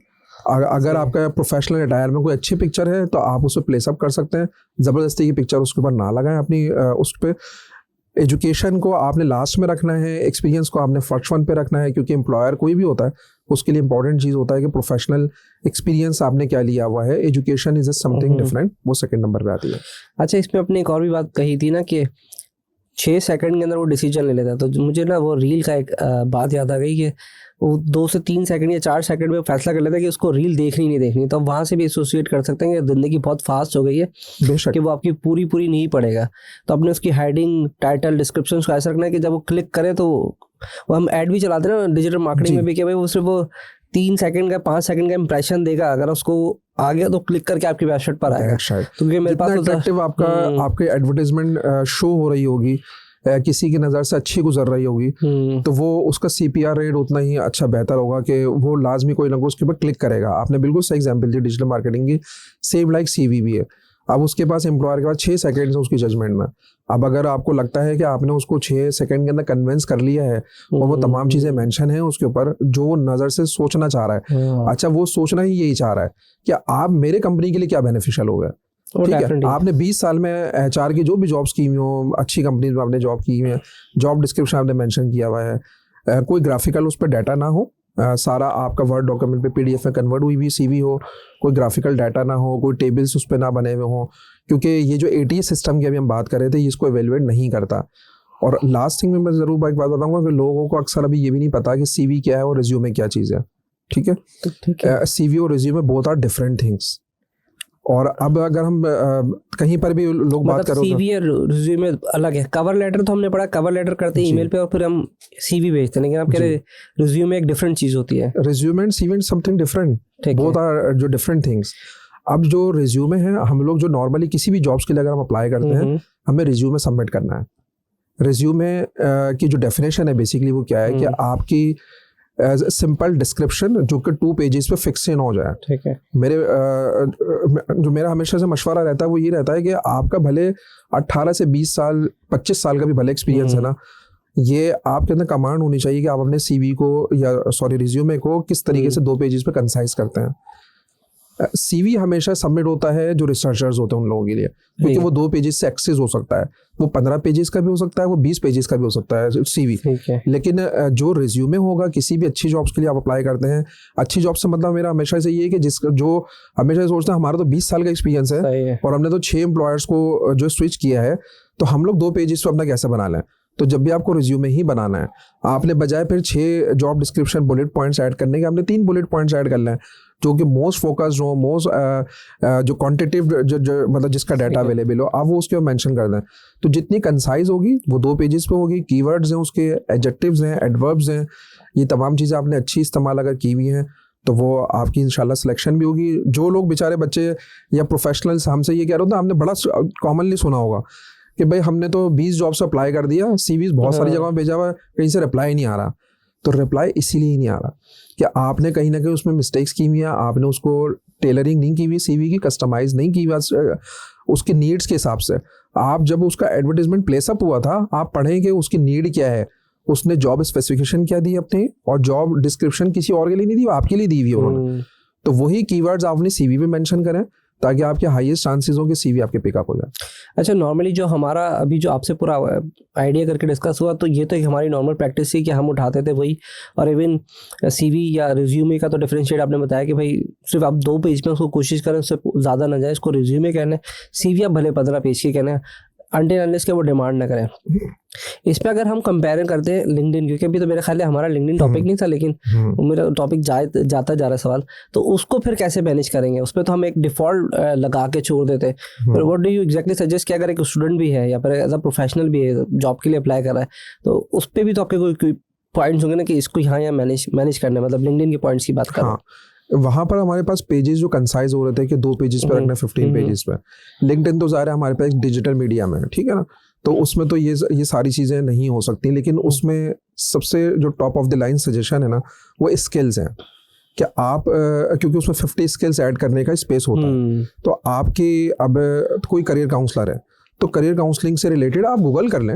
अगर आपका प्रोफेशनल अटायर में कोई अच्छी पिक्चर है तो आप उसे प्लेसअप कर सकते हैं, ज़बरदस्ती की पिक्चर उसके ऊपर ना लगाएं अपनी। उस पर एजुकेशन को आपने लास्ट में रखना है, एक्सपीरियंस को आपने फर्स्ट वन पे रखना है, क्योंकि एम्प्लॉयर कोई भी होता है उसके लिए इंपॉर्टेंट चीज़ होता है कि प्रोफेशनल एक्सपीरियंस आपने क्या लिया हुआ है। एजुकेशन इज समथिंग डिफरेंट, वो सेकंड नंबर पे आती है।
अच्छा, इसमें अपने एक और भी बात कही थी ना कि 6 सेकंड के अंदर वो डिसीजन ले लेता है, तो मुझे ना वो रील का एक बात याद आ गई कि वो 2 से 3 सेकंड या 4 सेकंड में फैसला कर लेता है कि उसको रील देखनी नहीं देखनी। तो वहाँ से भी एसोसिएट कर सकते हैं कि ज़िंदगी बहुत फास्ट हो गई है,
बेशक
कि वो आपकी पूरी नहीं पड़ेगा। तो अपने उसकी हेडिंग, टाइटल, डिस्क्रिप्शन को ऐसा रखना है कि जब वो क्लिक करे, तो वो हम ऐड भी चलाते हैं ना डिजिटल मार्केटिंग में भी, कि भाई वो सिर्फ वो 3 सेकंड का 5 सेकंड का इंप्रेशन देगा, अगर उसको आ गया तो क्लिक करके आपकी वेबसाइट पर आएगा।
तो
मेरे पास
अट्रैक्टिव आपके एडवर्टाइजमेंट शो हो रही होगी, किसी की नज़र से अच्छी गुजर रही होगी, तो वो उसका CPR रेट उतना ही अच्छा बेहतर होगा कि वो लाजमी कोई ना कोई उसके ऊपर क्लिक करेगा। आपने बिल्कुल सही एग्जांपल दी डिजिटल मार्केटिंग की, सेम लाइक CV भी है। अब उसके पास एम्प्लॉयर के पास 6 सेकंड है उसकी जजमेंट में। अब अगर आपको लगता है कि आपने उसको 6 सेकंड के अंदर कन्विंस कर लिया है और वो तमाम चीज़ें मेंशन है उसके ऊपर जो वो नज़र से सोचना चाह रहा है, अच्छा वो सोचना ही यही चाह रहा है कि आप मेरे कंपनी के लिए क्या बेनिफिशियल हो गया, ठीक है। आपने 20 साल में HR की जो भी जॉब्स की हुई हो, अच्छी कंपनीज में आपने जॉब की हुई है, जॉब डिस्क्रिप्शन आपने मेंशन किया हुआ है, कोई ग्राफिकल उस पर डाटा ना हो, सारा आपका वर्ड डॉक्यूमेंट पे PDF में कन्वर्ट हुई CV हो, कोई ग्राफिकल डाटा ना हो, कोई टेबल्स उस पर ना बने हुए हों, क्योंकि ये जो ATS सिस्टम की अभी हम बात कर रहे थे, ये इसको एवेलुएट नहीं करता। और लास्ट थिंग में मैं ज़रूर एक बात बताऊंगा कि लोगों को अक्सर अभी ये भी नहीं पता कि सीवी क्या है और रिज्यूमे क्या चीज़ है, ठीक है?
ठीक है।
सीवी और resume both are different things. और अब अगर हम कहीं पर भी लोग बात
मतलब
करो
सीवी और रिज्यूमे अलग है। कवर लेटर तो हमने पढ़ा, कवर लेटर करते हैं ईमेल पे और फिर हम सीवी भेजते हैं, लेकिन आप कह रहे रिज्यूमे एक डिफरेंट चीज़ होती है।
Resume and CV something different, both are जो डिफरेंट थिंग्स। अब जो रिज्यूमे है, हम लोग जो नॉर्मली किसी भी जॉब्स के लिए अगर हम अप्लाई करते हैं, हमें रिज्यूमे सबमिट करना है। रिज्यूमे की जो डेफिनेशन है बेसिकली वो क्या है कि आपकी सिंपल डिस्क्रिप्शन जो कि 2 पेजेस पे फिक्स इन हो जाए।
ठीक है।
जो मेरा हमेशा से मशवरा रहता है वो ये रहता है कि आपका भले 18 से 20 साल 25 साल का भी भले एक्सपीरियंस है ना, ये आपके अंदर कमांड होनी चाहिए कि आप अपने सीवी को या रिज्यूमे को किस तरीके से 2 पेजेस पे कंसाइज करते हैं। सीवी हमेशा सबमिट होता है जो रिसर्चर्स होते हैं उन लोगों के लिए, क्योंकि वो 2 पेजेस से एक्सेस हो सकता है, वो 15 पेजेस का भी हो सकता है, वो 20 पेजेस का भी हो सकता है सीवी। लेकिन जो रिज्यूमे होगा किसी भी अच्छी जॉब्स के लिए आप अप्लाई करते हैं, अच्छी जॉब से मतलब मेरा हमेशा से ये है कि जो हमेशा सोचता है हमारा तो 20 साल का एक्सपीरियंस है और हमने तो 6 एम्प्लॉयर्स को जो स्विच किया है, तो हम लोग 2 पेजेस पे अपना कैसे बना लें। तो जब भी आपको रिज्यूमे ही बनाना है, आपने बजाय फिर 6 job description bullet points add करने के, आपने 3 बुलेट पॉइंट्स ऐड कर लें जो कि मोस्ट फोकस्ड हो, मोस्ट जो क्वांटिटेटिव जो मतलब जिसका डाटा अवेलेबल हो, आप वो उसके ऊपर मेंशन कर दें। तो जितनी कंसाइज होगी वो 2 पेजेस पे होगी। कीवर्ड्स हैं उसके, एडजेक्टिव्स हैं, एडवर्ब्स हैं, ये तमाम चीज़ें आपने अच्छी इस्तेमाल अगर की हुई हैं तो वो आपकी इंशाल्लाह सिलेक्शन भी होगी। जो लोग बेचारे बच्चे या प्रोफेशनल्स हमसे ये कह रहे होते हैं, हमने बड़ा कॉमनली सुना होगा कि भाई हमने तो 20 जॉब्स अप्लाई कर दिया, सीवीज बहुत सारी जगह भेजा हुआ है, कहीं से रिप्लाई नहीं आ रहा। तो रिप्लाई इसीलिए ही नहीं आ रहा कि आपने कहीं ना कहीं उसमें मिस्टेक्स की हुई है, आपने उसको टेलरिंग नहीं की हुई, सीवी की कस्टमाइज नहीं की हुई उसके नीड्स के हिसाब से। आप जब उसका एडवर्टीजमेंट प्लेसअप हुआ था, आप पढ़ें कि उसकी नीड क्या है, उसने जॉब स्पेसिफिकेशन क्या दी अपने, और जॉब डिस्क्रिप्शन किसी और के लिए नहीं दी, आपके लिए दी हुई उन्होंने। तो वही कीवर्ड्स आपने सीवी में मेंशन करें ताकि आपके हाईएस्ट चांसेस हो कि सीवी आपके पिकअप हो जाए।
अच्छा, नॉर्मली जो हमारा अभी जो आपसे पूरा आइडिया करके डिस्कस हुआ, तो ये तो एक हमारी नॉर्मल प्रैक्टिस थी कि हम उठाते थे वही, और इवन सीवी या रिज्यूमे का तो डिफरेंशिएट आपने बताया कि भाई सिर्फ आप 2 पेज में उसको कोशिश करें, उससे ज़्यादा ना जाए, इसको रिज्यूमे कहना है, सीवी आप भले 15 पेज के कहना है, अनटिल अनलेस के वो डिमांड ना करें। इस पे अगर हम कंपेयर करते हैं लिंक्डइन, क्योंकि अभी तो मेरे ख्याल है हमारा लिंक्डइन टॉपिक नहीं था, लेकिन मेरा टॉपिक जाता जा रहा है सवाल, तो उसको फिर कैसे मैनेज करेंगे? उस पर तो हम एक डिफ़ॉल्ट लगा के छोड़ देते हैं। फिर what do you exactly suggest कि अगर एक स्टूडेंट भी है या फिर एज अ प्रोफेशनल भी है, जॉब के लिए अप्लाई कर रहा है, तो उस पर भी तो आपके कोई पॉइंट्स होंगे ना कि इसको यहाँ मैनेज करना है, मतलब लिंक्डइन के पॉइंट्स की बात कर रहा हूँ।
वहाँ पर हमारे पास पेजेस जो कंसाइज हो रहे थे कि 2 पेजेस पे रखना, 15 पेजेस पे। लिंक्डइन तो ज़ाहिर है हमारे पास एक डिजिटल मीडिया में है, ठीक है ना, तो उसमें तो ये सारी चीज़ें नहीं हो सकती। लेकिन उसमें सबसे जो top of the line suggestion है ना, वो स्किल्स हैं कि आप क्योंकि उसमें 50 स्किल्स ऐड करने का स्पेस होता है। तो आपकी अब कोई करियर काउंसलर है तो करियर काउंसलिंग से रिलेटेड आप गूगल कर लें,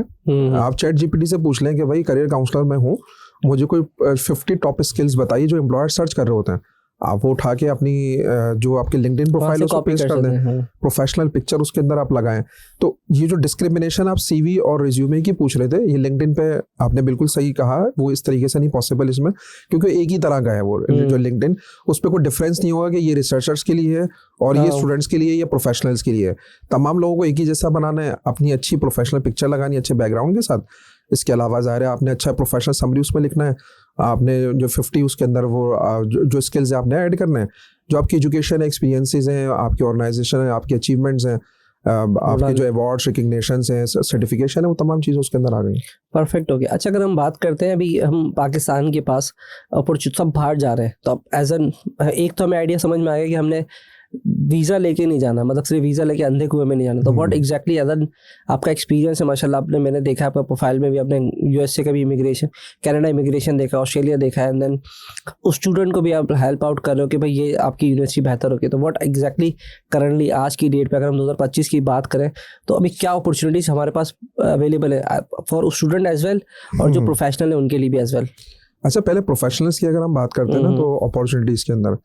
आप चैट जीपीटी से पूछ लें कि भाई करियर काउंसलर मैं हूँ, मुझे कोई 50 टॉप स्किल्स बताइए जो एम्प्लॉयर सर्च कर रहे होते हैं। आप वो उठा के अपनी जो आपके लिंक्डइन प्रोफाइल उसको पेस्ट कर दें, प्रोफेशनल पिक्चर उसके अंदर आप लगाएं। तो ये जो डिस्क्रिमिनेशन आप सीवी और रिज्यूमे की पूछ रहे थे, ये लिंक्डइन पे आपने बिल्कुल सही कहा, वो इस तरीके से नहीं पॉसिबल इसमें, क्योंकि एक ही तरह का है वो जो लिंक्डइन, उस पर कोई डिफरेंस नहीं होगा कि ये रिसर्चर्स के लिए है और ये स्टूडेंट्स के लिए या प्रोफेशनल्स के लिए है। तमाम लोगों को एक ही जैसा बनाना है, अपनी अच्छी प्रोफेशनल पिक्चर लगानी अच्छे बैकग्राउंड के साथ। इसके अलावा ज़ाहिर है आपने अच्छा प्रोफेशनल समरी उसमें लिखना है, आपने जो 50 उसके अंदर वो जो स्किल्स है आपने ऐड करना है, जो आपकी एजुकेशन एक्सपीरियंसेस हैं, आपकी ऑर्गेनाइजेशन है, आपके अचीवमेंट्स हैं, आपके जो अवार्ड्स रिकग्निशंस हैं, सर्टिफिकेशन है, वो तमाम चीज़ें उसके अंदर आ गई।
परफेक्ट हो गया। अच्छा, अगर हम बात करते हैं, अभी हम पाकिस्तान के पास अपॉर्चुनिटी सब बाहर जा रहे हैं, तो अब एज एन एक तो हमें आइडिया समझ में आ गया कि हमने वीज़ा लेके नहीं जाना, मतलब सिर्फ वीज़ा लेके अंधे कुएं में नहीं जाना। तो व्हाट एग्जैक्टली एज एन आपका एक्सपीरियंस है? माशाल्लाह आपने, मैंने देखा आपका प्रोफाइल में भी, आपने यूएसए का भी इमिग्रेशन, कनाडा इमिग्रेशन देखा, ऑस्ट्रेलिया देखा है, एंड देन उस स्टूडेंट को भी आप हेल्प आउट कर रहे हो कि भाई ये आपकी यूनिवर्सिटी बेहतर होगी। तो व्हाट एग्जैक्टली करंटली आज की डेट पे अगर हम 2025 की बात करें तो अभी क्या अपॉर्चुनिटीज़ हमारे पास अवेलेबल है फॉर स्टूडेंट एज वेल और जो प्रोफेशनल है उनके लिए भी एज वेल?
अच्छा, पहले प्रोफेशनल्स की अगर हम बात करते हैं ना, तो अपॉर्चुनिटीज़ के अंदर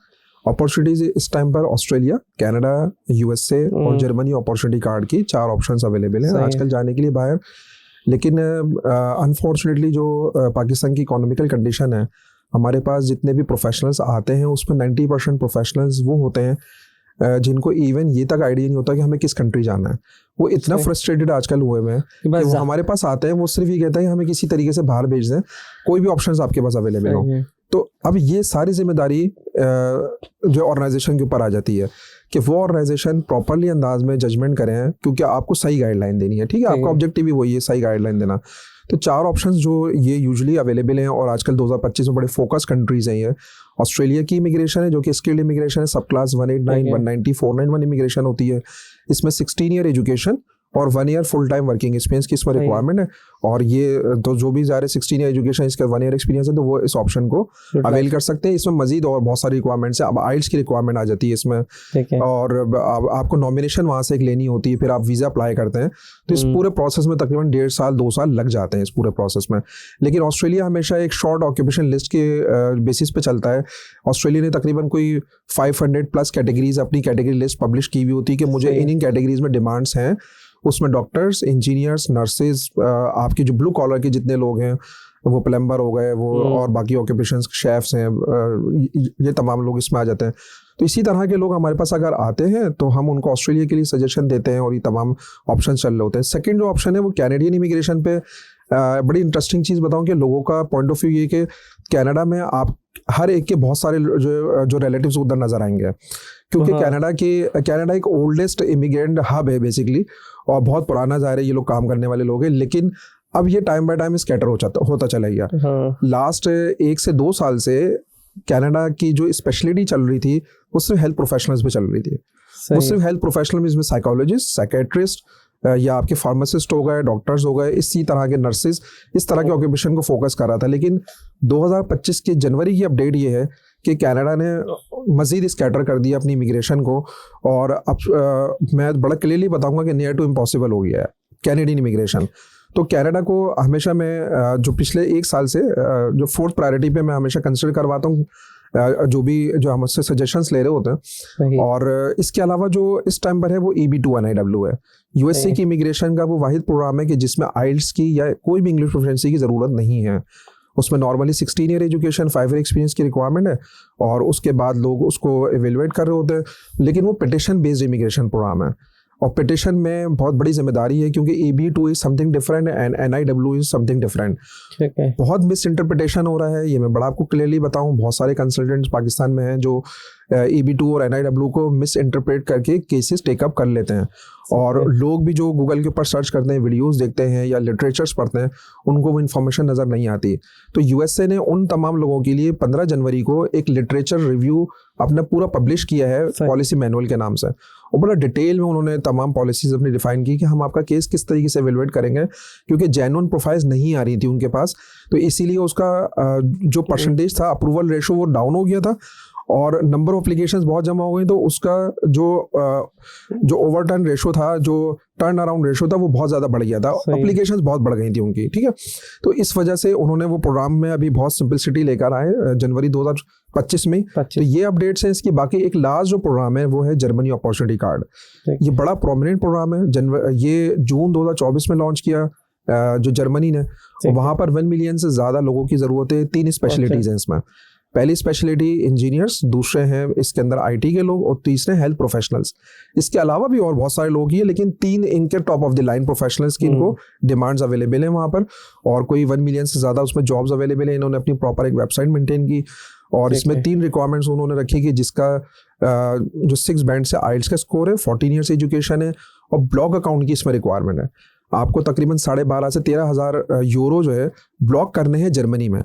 अपॉर्चुनिटीज इस टाइम पर ऑस्ट्रेलिया, कनाडा, यूएसए और जर्मनी अपॉर्चुनिटी कार्ड की 4 ऑप्शंस अवेलेबल हैं आजकल जाने के लिए बाहर। लेकिन अनफॉर्चुनेटली जो पाकिस्तान की इकोनॉमिकल कंडीशन है, हमारे पास जितने भी प्रोफेशनल्स आते हैं उसमें 90% प्रोफेशनल्स वो होते हैं जिनको इवन ये तक आइडिया नहीं होता कि हमें किस कंट्री जाना है, वो इतना फ्रस्ट्रेटेड आजकल हुए हैं कि वो हमारे पास आते हैं, वो सिर्फ ये कहते हैं कि हमें किसी तरीके से बाहर भेज दें, कोई भी ऑप्शंस आपके पास अवेलेबल हो। तो अब ये सारी जिम्मेदारी जो ऑर्गेनाइजेशन के ऊपर आ जाती है कि वो ऑर्गेनाइजेशन प्रॉपरली अंदाज में जजमेंट करें, क्योंकि आपको सही गाइडलाइन देनी है, ठीक है, आपका ऑब्जेक्टिव भी वही है, सही गाइडलाइन देना। तो 4 ऑप्शंस जो ये यूजुअली अवेलेबल हैं और आजकल 2025 में बड़े फोकस कंट्रीज हैं ये। ऑस्ट्रेलिया की इमिग्रेशन है जो कि स्किल्ड इमिग्रेशन है, सब क्लास 189, 190, 491 इमिग्रेशन होती है। इसमें 16 ईयर एजुकेशन और 1 year full time working experience की इसमें रिक्वायरमेंट है। और ये तो जो भी जा रहे 16 ईयर एजुकेशन, इसका 1 ईयर एक्सपीरियंस है, तो वो इस ऑप्शन को अवेल कर सकते हैं। इसमें मजीद और बहुत सारी रिक्वायरमेंट्स है। अब आइल्स की रिक्वायरमेंट आ जाती है इसमें, और आपको नॉमिनेशन वहाँ से एक लेनी होती है, फिर आप वीज़ा अप्लाई करते हैं। तो इस पूरे प्रोसेस में तकरीबन 1.5 साल 2 साल लग जाते हैं इस पूरे प्रोसेस में। लेकिन ऑस्ट्रेलिया हमेशा एक शॉर्ट ऑक्यूपेशन लिस्ट के बेसिस पे चलता है। ऑस्ट्रेलिया ने तकरीबन कोई 500+ कैटेगरीज अपनी कैटेगरी लिस्ट पब्लिश की हुई होती है कि मुझे इन कैटेगरीज में डिमांड्स हैं। उसमें डॉक्टर्स, इंजीनियर्स, नर्सेज, आपके जो ब्लू कॉलर के जितने लोग हैं, वो प्लम्बर हो गए, वो और बाकी ऑक्यूपेशंस, शेफ्स हैं, ये तमाम लोग इसमें आ जाते हैं। तो इसी तरह के लोग हमारे पास अगर आते हैं तो हम उनको ऑस्ट्रेलिया के लिए सजेशन देते हैं और ये तमाम ऑप्शन चल रहे होते हैं। सेकंड जो ऑप्शन है वो कैनेडियन इमिग्रेशन पे। बड़ी इंटरेस्टिंग चीज़ बताऊं कि लोगों का पॉइंट ऑफ व्यू ये कि कनाडा में आप हर एक के बहुत सारे जो रिलेटिव्स उधर नजर आएंगे, क्योंकि कनाडा एक ओल्डेस्ट इमिग्रेंट हब है बेसिकली, और बहुत पुराना ज़ाहिर है ये लोग काम करने वाले लोग हैं। लेकिन अब ये टाइम बाय टाइम स्कैटर होता चला गया। लास्ट 1 से 2 साल से कनाडा की जो स्पेशलिटी चल रही थी वो सिर्फ हेल्थ प्रोफेशनल्स पे चल रही थी। वो सिर्फ हेल्थ प्रोफेशनल, इसमें साइकोलॉजिस्ट, साइकेट्रिस्ट, या आपके फार्मासिस्ट हो गए, डॉक्टर्स हो गए, इसी तरह के नर्सेज, इस तरह के ऑक्यूपेशन को फोकस कर रहा था। लेकिन 2025 के जनवरी की अपडेट ये है कि कनाडा ने मज़ीद स्कैटर कर दिया अपनी इमिग्रेशन को, और अब मैं बड़ा क्लियरली बताऊंगा कि नियर टू इम्पॉसिबल हो गया है कैनेडियन इमिग्रेशन। तो कनाडा को हमेशा मैं जो पिछले 1 साल से जो 4th प्रायोरिटी पे मैं हमेशा कंसिडर करवाता हूँ, जो हमसे सजेशंस ले रहे होते हैं। और इसके अलावा जो इस टाइम पर है वो EB2 NIW है। यूएसए की इमिग्रेशन का वो वाहिद प्रोग्राम है कि जिसमें आइल्स की या कोई भी इंग्लिश प्रोफिशिएंसी की ज़रूरत नहीं है। उसमें normally 16 year education, 5 year experience की रिक्वायरमेंट है, और उसके बाद लोग उसको एवेलुएट कर रहे होते हैं। लेकिन वो पिटिशन बेस्ड इमिग्रेशन प्रोग्राम है, और पिटिशन में बहुत बड़ी जिम्मेदारी है, क्योंकि EB2 is something different and NIW is something different. बहुत मिस इंटरप्रिटेशन हो रहा है, ये मैं बड़ा आपको क्लियरली बताऊं। बहुत सारे कंसल्टेंट्स पाकिस्तान में हैं जो EB2 और NIW को मिस इंटरप्रेट करके केसेस टेकअप कर लेते हैं, और लोग भी जो गूगल के ऊपर सर्च करते हैं, वीडियोस देखते हैं या लिटरेचर्स पढ़ते हैं, उनको वो इन्फॉर्मेशन नज़र नहीं आती। तो यूएसए ने उन तमाम लोगों के लिए 15 जनवरी को एक लिटरेचर रिव्यू अपना पूरा पब्लिश किया है पॉलिसी मैनुअल के नाम से, और बड़ा डिटेल में उन्होंने तमाम पॉलिसीज अपनी डिफाइन की कि हम आपका केस किस तरीके से एवेलुएट करेंगे, क्योंकि जेन्युइन प्रोफाइल्स नहीं आ रही थी उनके पास। तो इसीलिए उसका जो परसेंटेज था, अप्रूवल रेशो, वो डाउन हो गया था, और नंबर ऑफ एप्लीकेशंस बहुत जमा हो गई। तो उसका जो ओवरटर्न रेशो था, जो टर्न अराउंड रेशो था, वो बहुत ज़्यादा बढ़ गया था। एप्लीकेशंस बहुत बढ़ गई थी उनकी, ठीक है। तो इस वजह से उन्होंने वो प्रोग्राम में अभी बहुत सिंपलिसिटी लेकर आए जनवरी 2025 में। तो ये अपडेट्स हैं इसकी। बाकी एक लास्ट जो प्रोग्राम है वो है जर्मनी अपॉर्चुनिटी कार्ड। ये बड़ा प्रोमिनेंट प्रोग्राम है। ये जून 2024 में लॉन्च किया जो जर्मनी ने। वहाँ पर 1 मिलियन से ज़्यादा लोगों की ज़रूरत है। 3 स्पेशलिटीज़ हैं इसमें। पहली स्पेशलिटी इंजीनियर्स, दूसरे हैं इसके अंदर IT के लोग, और तीसरे हेल्थ प्रोफेशनल्स। इसके अलावा भी और बहुत सारे लोग ही हैं, लेकिन 3 इनके top of the line professionals की इनको डिमांड्स अवेलेबल हैं वहाँ पर, और कोई 1 मिलियन से ज़्यादा उसमें जॉब्स अवेलेबल हैं। इन्होंने अपनी प्रॉपर एक वेबसाइट मेंटेन की, और इसमें 3 रिक्वायरमेंट्स उन्होंने रखी कि जिसका जो 6 बैंड से आइल्स का स्कोर है, 14 ईयर्स एजुकेशन है, और ब्लॉक अकाउंट की इसमें रिक्वायरमेंट है। आपको तकरीबन 12,500 से 13,000 यूरो जो है ब्लॉक करने हैं जर्मनी में,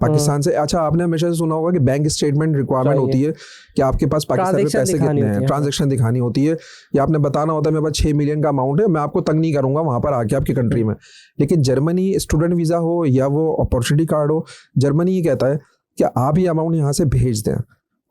पाकिस्तान से। अच्छा, आपने हमेशा से सुना होगा कि बैंक स्टेटमेंट रिक्वायरमेंट होती है कि आपके पास पाकिस्तान में पैसे कितने हैं, ट्रांजैक्शन दिखानी होती है, या आपने बताना होता है मेरे पास 6 मिलियन का अमाउंट है, मैं आपको तंग नहीं करूंगा वहां पर आके आपकी कंट्री में। लेकिन जर्मनी स्टूडेंट वीज़ा हो या वो अपॉर्चुनिटी कार्ड हो, जर्मनी ये कहता है कि आप ये अमाउंट यहाँ से भेज दें,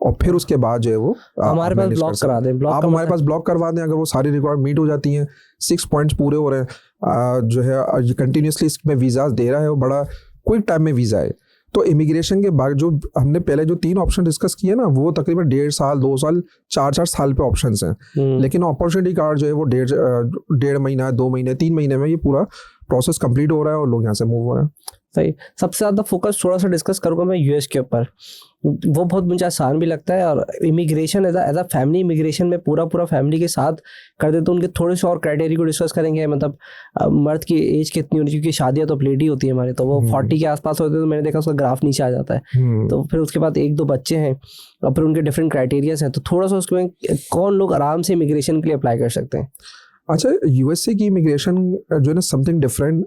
और फिर उसके बाद जो है वो
हमारे पास ब्लॉक करा दें।
आप हमारे पास ब्लॉक करवा दें। अगर वो सारी रिक्वायरमेंट मीट हो जाती हैं, 6 पॉइंट्स पूरे हो रहे हैं, जो है ये कंटिन्यूसली इसमें वीज़ाज दे रहा है, वो बड़ा क्विक टाइम में वीज़ा है। तो इमिग्रेशन के बाद जो हमने पहले जो 3 ऑप्शन डिस्कस किए ना, वो तकरीबन 1.5 साल, 2 साल, 4 साल पे ऑप्शंस हैं। लेकिन अपॉर्चुनिटी कार्ड जो है वो 1.5 महीना, 2 महीने, 3 महीने में ये पूरा प्रोसेस कंप्लीट हो रहा है और लोग यहाँ से मूव हो रहे हैं।
सही। सबसे ज़्यादा फोकस थोड़ा सा डिस्कस करूँगा मैं यूएस के ऊपर, वो बहुत मुझे आसान भी लगता है। और immigration as a family immigration में पूरा फैमिली के साथ कर दे तो उनके थोड़े से और क्राइटेरिया को डिस्कस करेंगे। मतलब मर्द की एज कितनी होनी, क्योंकि शादियाँ तो लेट ही होती है हमारे, तो वो 40 के आसपास होते हैं, तो मैंने देखा उसका ग्राफ नीचे आ जाता है। तो फिर उसके बाद 1-2 बच्चे हैं और फिर उनके डिफरेंट क्राइटेरियाज हैं, तो थोड़ा सा उसमें कौन लोग आराम से इमिग्रेशन के लिए अप्लाई कर सकते हैं।
अच्छा, यूएसए की इमिग्रेशन जो है ना समथिंग डिफरेंट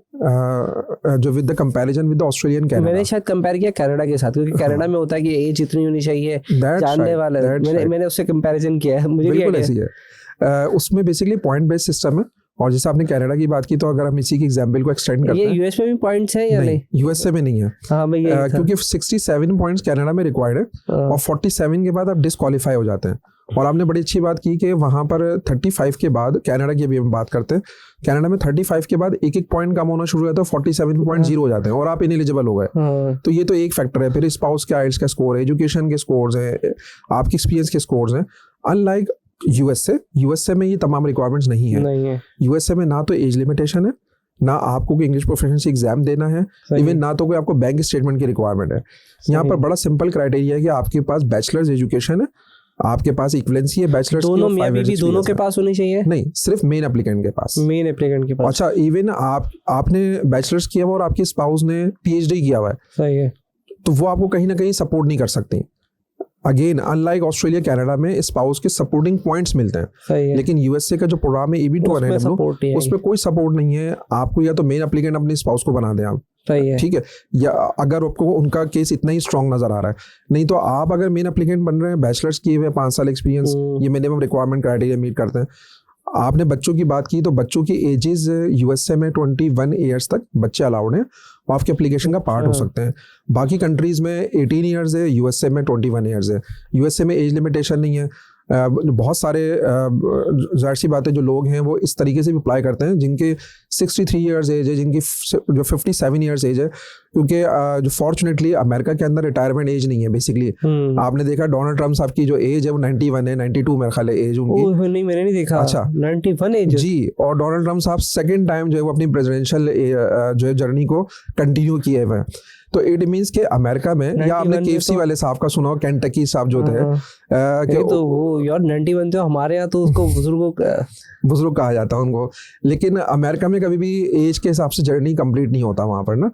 जो with the comparison with the Australian Canada.
मैंने शायद कंपेयर किया कनाडा के साथ, क्योंकि कनाडा में होता है कि एज इतनी होनी चाहिए जानने वाला, मैंने उससे कंपैरिजन किया है, मुझे
बिल्कुल ऐसी है। उसमें बेसिकली पॉइंट बेस्ड सिस्टम है, और जैसे आपने कनाडा की बात की, तो अगर हम इसी की एग्जांपल को एक्सटेंड करते हैं,
ये यूएस में भी पॉइंट्स हैं या नहीं?
यूएसए में नहीं है।
हाँ भाई,
क्योंकि 67 पॉइंट्स कनाडा में रिक्वायर्ड है और 47 के बाद आप डिस्क्वालीफाई हो जाते हैं। और आपने बड़ी अच्छी बात की कि वहाँ पर 35 के बाद, कनाडा की भी हम बात करते हैं, कनाडा में 35 के बाद एक पॉइंट कम होना शुरू हो जाता है, 47.0 हो जाते हैं और आप इनएलिजिबल हो गए। तो ये तो एक फैक्टर है। फिर स्पाउस के आइल्स का स्कोर है, एजुकेशन के स्कोर्स हैं, आपके एक्सपीरियंस के स्कोर्स हैं। अनलाइक यूएसए में ये तमाम रिक्वायरमेंट्स नहीं है। यूएसए में ना तो एज लिमिटेशन है, ना आपको कोई इंग्लिश प्रोफिशिएंसी एग्जाम देना है, इवन ना तो कोई आपको बैंक स्टेटमेंट की रिक्वायरमेंट है। यहाँ पर बड़ा सिंपल क्राइटेरिया है कि आपके पास बैचलर्स एजुकेशन है, आपके पास इक्विवेलेंसी है बैचलर्स
दोनों भी दोनों के पास होनी चाहिए।
नहीं, सिर्फ मेन एप्लीकेंट के पास। अच्छा, इवन आपने बैचलर्स किया हुआ और आपके स्पाउस ने पीएचडी किया हुआ है, सही है, तो वो आपको कहीं ना कहीं सपोर्ट नहीं कर सकती। अगेन, अनलाइक ऑस्ट्रेलिया कनाडा में स्पाउस के सपोर्टिंग पॉइंट्स मिलते हैं, लेकिन यूएसए का जो प्रोग्राम है EB-2 एनएडब्ल्यू, उसमें कोई सपोर्ट नहीं है। आपको या तो मेन एप्लीकेंट अपने स्पाउस को बना दें आप, ठीक है, या अगर आपको उनका केस इतना ही स्ट्रांग नजर आ रहा है, नहीं तो आप अगर मेन एप्लीकेंट बन रहे हैं, बैचलर्स किए हुए, 5 साल एक्सपीरियंस, ये मिनिमम रिक्वायरमेंट क्राइटेरिया मीट करते हैं। आपने बच्चों की बात की, तो बच्चों की एजेस यूएसए में 21 ईयर्स तक बच्चे अलाउड हैं, वो आपके एप्लीकेशन का पार्ट हो सकते हैं। बाकी कंट्रीज में 18 ईयर्स है, यूएसए में 21 ईयर्स है। यूएसए में एज लिमिटेशन नहीं है। बहुत सारे जाहिर सी बात है, जो लोग हैं वो इस तरीके से भी अप्लाई करते हैं जिनके 63 ईयर्स एज है, जिनकी जो 57 ईयर्स एज है, क्योंकि जो फॉर्चुनेटली अमेरिका के अंदर रिटायरमेंट एज नहीं है बेसिकली। आपने देखा डोनाल्ड ट्रम्प साहब की जो एज है वो 91 है, 92 मेरे ख्याल है एज उनकी।
नहीं, मैंने नहीं देखा।
अच्छा,
91 एज
जी। और डोनाल्ड ट्रम्प साहब सेकंड टाइम जो है वो अपनी प्रेसिडेंशियल जो है जर्नी को कंटिन्यू किए हुए हैं। तो इट मींस के अमेरिका में, या आपने KFC वाले साहब का सुना हो, केंटकी साहब जो थे,
तो वो यार 91 तो हमारे यहाँ तो उसको
बुजुर्ग कहा जाता है उनको, लेकिन अमेरिका में कभी भी एज के हिसाब से जर्नी कंप्लीट नहीं होता वहाँ पर ना।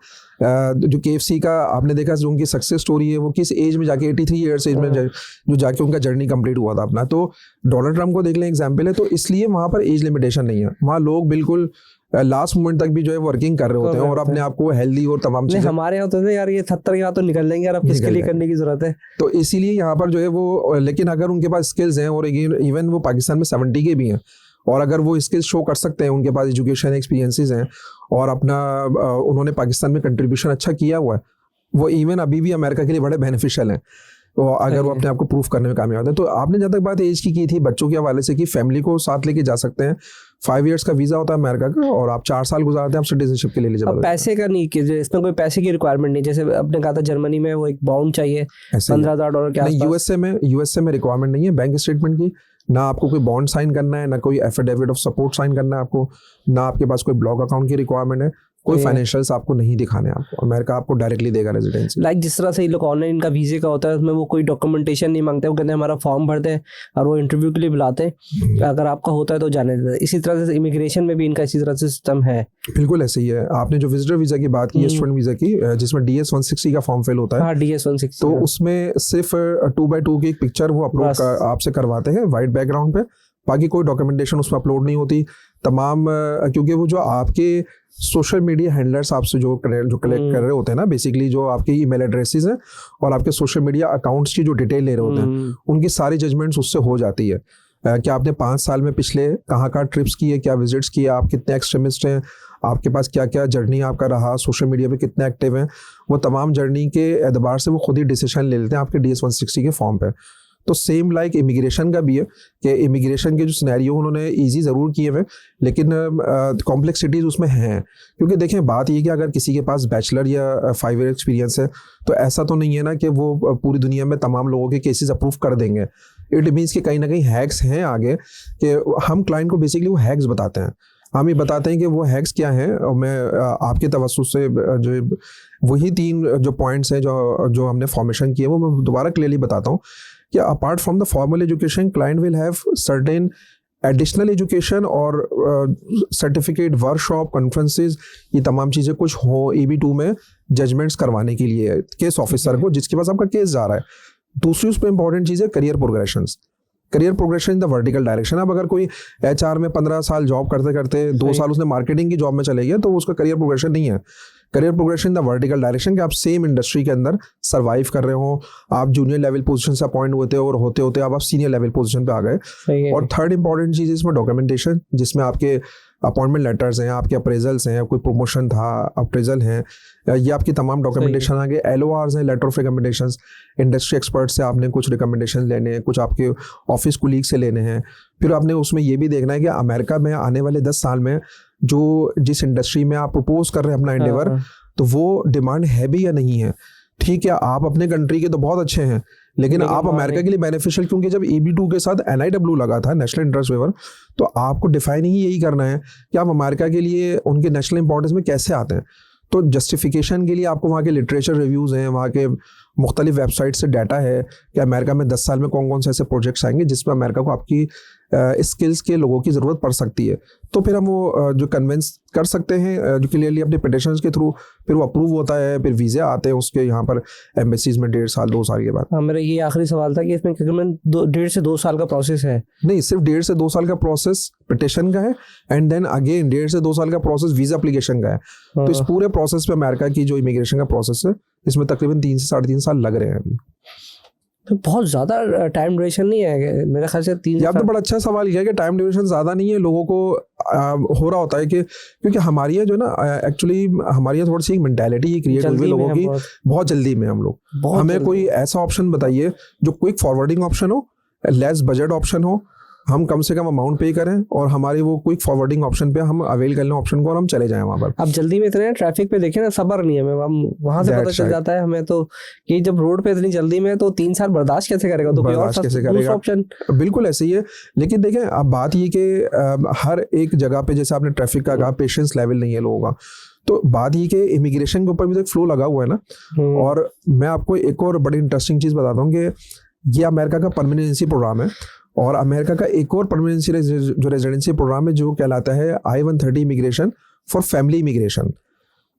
जो KFC का आपने देखा, जो उनकी सक्सेस स्टोरी है, वो किस एज में जाके 83 ईयर्स एज में जो जाके उनका जर्नी कंप्लीट हुआ था अपना। तो डोनाल्ड ट्रम्प को देख लें, एग्जाम्पल है। तो इसलिए वहाँ पर एज लिमिटेशन नहीं है, वहाँ लोग बिल्कुल लास्ट मोमेंट तक भी जो है वर्किंग कर रहे होते हैं और अपने आप को हेल्दी और तमाम चीजें।
हमारे यहाँ तो यार ये 70 के बाद तो निकल लेंगे यार, अब किसके लिए करने की जरूरत है।
तो इसीलिए यहाँ पर जो है वो, लेकिन अगर उनके पास स्किल्स हैं, और इवन वो पाकिस्तान में 70 के भी हैं, और अगर वो स्किल्स शो कर सकते हैं, उनके पास एजुकेशन एक्सपीरियंसेस हैं और अपना उन्होंने पाकिस्तान में कंट्रीब्यूशन अच्छा किया हुआ है, वो इवन अभी भी अमेरिका के लिए बड़े बेनिफिशियल हैं, तो अगर वो अपने आप को प्रूफ करने में कामयाब है। तो आपने जब तक बात एज की थी, बच्चों के हवाले से, कि फैमिली को साथ लेके जा सकते हैं। 5 इयर्स का वीजा होता है अमेरिका का, और आप 4 साल गुजारते हैं, आप सिटीजनशिप के लिए एलिजिबल।
पैसे का नहीं, कि इसमें कोई पैसे की रिक्वायरमेंट नहीं, जैसे आपने कहा था जर्मनी में वो एक बाउंड चाहिए $15,000 के आसपास।
यूएसए में रिक्वायरमेंट नहीं है बैंक स्टेटमेंट की, ना आपको कोई बॉन्ड साइन करना है, ना कोई एफिडेविट ऑफ सपोर्ट साइन करना है आपको, ना आपके पास कोई ब्लॉक अकाउंट की रिक्वायरमेंट है, कोई फाइनेंशियल्स आपको नहीं दिखाने। आपको अमेरिका आपको डायरेक्टली देगा रेजिडेंसी।
लाइक जिस तरह से ये लोग ऑनलाइन इनका वीजे का होता है, उसमें वो कोई डॉक्यूमेंटेशन नहीं मांगते, वो कहते हैं हमारा फॉर्म भरते हैं और वो इंटरव्यू के लिए बुलाते हैं, अगर आपका होता है तो जाने देते हैं। इसी तरह से इमिग्रेशन में भी इनका इसी तरह से सिस्टम है।
बिल्कुल ऐसे ही है। आपने जो विजिटर वीजा की बात की, स्टूडेंट वीजा की, जिसमें DS-160 का फॉर्म फिल होता है,
DS-160,
तो उसमें सिर्फ 2x2 की एक पिक्चर वो अपलोड आपसे करवाते हैं वाइट बैकग्राउंड पे, बाकी कोई डॉक्यूमेंटेशन उसमें अपलोड नहीं होती। तमाम क्योंकि वो जो आपके सोशल मीडिया हैंडलर्स आपसे जो कलेक्ट कर रहे होते हैं ना, बेसिकली जो आपके ईमेल एड्रेसेस हैं और आपके सोशल मीडिया अकाउंट्स की जो डिटेल ले रहे होते हैं, उनकी सारी जजमेंट्स उससे हो जाती है। कि आपने 5 साल में पिछले कहाँ ट्रिप्स किए, क्या विजिट्स किए, आप कितने एक्सट्रीमिस्ट हैं, आपके पास क्या क्या जर्नी आपका रहा, सोशल मीडिया पे कितने एक्टिव हैं, वो तमाम जर्नी के एतबार से वो खुद ही डिसीजन ले लेते हैं आपके DS-160 के फॉर्म पे। तो सेम लाइक इमिग्रेशन का भी है कि इमिग्रेशन के जो सिनेरियो उन्होंने इजी ज़रूर किए हुए, लेकिन कॉम्प्लेक्सिटीज़ उसमें हैं। क्योंकि देखें, बात ये कि अगर किसी के पास बैचलर या 5 ईयर एक्सपीरियंस है, तो ऐसा तो नहीं है ना कि वो पूरी दुनिया में तमाम लोगों के केसेस अप्रूव कर देंगे। इट मीन्स कि कहीं ना कहीं हैक्स हैं आगे, कि हम क्लाइंट को बेसिकली वो हैक्स बताते हैं हम ये बताते हैं कि वो हैक्स क्या हैं, और मैं आपके तवज्जुह से जो वही 3 जो पॉइंट्स हैं जो हमने फॉर्मेशन किए वो मैं दोबारा क्लियरली बताता हूँ कि apart from the formal education client will have certain additional education और सर्टिफिकेट, वर्कशॉप, कॉन्फ्रेंसेज, ये तमाम चीज़ें कुछ हो EB2 में जजमेंट्स करवाने के लिए केस ऑफिसर को जिसके पास आपका केस जा रहा है। दूसरी उस पर इंपॉर्टेंट चीज़ है career progression in the vertical direction. अब अगर कोई HR में 15 साल जॉब करते करते 2 साल उसने मार्केटिंग की जॉब में चले गया तो उसका करियर प्रोग्रेशन नहीं है। Career progression in the vertical direction कि आप सेम इंडस्ट्री के अंदर सर्वाइव कर रहे हो, आप जूनियर लेवल पोजीशन से अपॉइंट होते हो और होते होते आप सीनियर लेवल पोजीशन पे आ गए। और थर्ड इंपॉर्टेंट चीज़ इसमें डॉक्यूमेंटेशन, जिसमें आपके अपॉइंटमेंट लेटर्स हैं, आपके अप्रेजल्स हैं, कोई प्रमोशन था, अप्रेजल हैं, ये आपकी तमाम डॉक्यूमेंटेशन आगे LORs हैं, letter of recommendations, industry expert से आपने कुछ रिकमेंडेशन लेने हैं, कुछ आपके ऑफिस कुलीग से लेने हैं। फिर आपने उसमें ये भी देखना है कि अमेरिका में आने वाले 10 साल में जिस इंडस्ट्री में आप प्रपोज कर रहे हैं अपना एंडेवर, तो वो डिमांड है भी या नहीं है। ठीक है, आप अपने कंट्री के तो बहुत अच्छे हैं लेकिन आप अमेरिका के लिए बेनिफिशियल, क्योंकि जब EB2 के साथ NIW लगा था, नेशनल इंटरेस्ट वेवर, तो आपको डिफाइन ही यही करना है कि आप अमेरिका के लिए उनके नेशनल इंपॉर्टेंस में कैसे आते हैं। तो जस्टिफिकेशन के लिए आपको वहाँ के लिटरेचर रिव्यूज़ हैं, वहाँ के मुख्तलिफ वेबसाइट से डाटा है कि अमेरिका में 10 साल में कौन कौन से ऐसे प्रोजेक्ट्स आएंगे जिसमें अमेरिका को आपकी स्किल्स के लोगों की ज़रूरत पड़ सकती है। तो फिर हम वो जो कन्विंस कर सकते हैं जो क्लियरली अपने पिटिशंस के थ्रू, फिर वो अप्रूव होता है, फिर वीज़े आते हैं उसके यहाँ पर एम्बेसीज में 1.5 साल 2 साल के बाद।
हाँ, मेरा ये आखिरी सवाल था कि इसमें तकरीबन 1.5 से 2 साल का प्रोसेस है? नहीं,
सिर्फ 1.5 से 2 साल का प्रोसेस पिटिशन का है, एंड देन अगेन 1.5 से 2 साल का प्रोसेस वीज़ा एप्लीकेशन का है। तो इस पूरे प्रोसेस पे अमेरिका की जो इमिग्रेशन का प्रोसेस है इसमें तकरीबन 3 से 3.5 साल लग रहे हैं अभी।
तो बहुत ज़्यादा टाइम ड्यूरेशन नहीं है मेरे ख्याल से? 3
साल। तो बड़ा अच्छा सवाल किया कि टाइम ड्यूरेशन ज़्यादा नहीं है, लोगों को हो रहा होता है कि क्योंकि हमारी जो है ना एक्चुअली हमारी थोड़ी सी एक मेंटालिटी क्रिएट हुई है लोगों की, बहुत जल्दी में हम लोग। हमें कोई ऐसा ऑप्शन बताइए जो क्विक फॉरवर्डिंग ऑप्शन हो, लेस बजट ऑप्शन हो, हम कम से कम अमाउंट पे करें और हमारी वो क्विक फॉरवर्डिंग ऑप्शन पे हम अवेल कर लें ऑप्शन को और हम चले जाएं वहाँ पर।
अब जल्दी में इतने ट्रैफिक पे देखें ना, सब्र नहीं है हमें, हम वहाँ से पता चल जाता है हमें तो कि जब रोड पे इतनी जल्दी में तो 3 साल बर्दाश्त कैसे करेगा? तो
बर्दाश्त कैसे करेगा? ऑप्शन बिल्कुल ऐसे ही है। लेकिन देखें अब बात ये कि हर एक जगह पे जैसे आपने ट्रैफिक का कहा, पेशेंस लेवल नहीं है लोगों का, तो बात ये कि इमिग्रेशन के ऊपर भी तो एक फ्लो लगा हुआ है ना। और मैं आपको एक और बड़ी इंटरेस्टिंग चीज़ बताता हूँ कि ये अमेरिका का परमानेंसी प्रोग्राम है और अमेरिका का एक और परमानेंसी जो रेजिडेंसी प्रोग्राम है जो कहलाता है I-130 immigration for family immigration.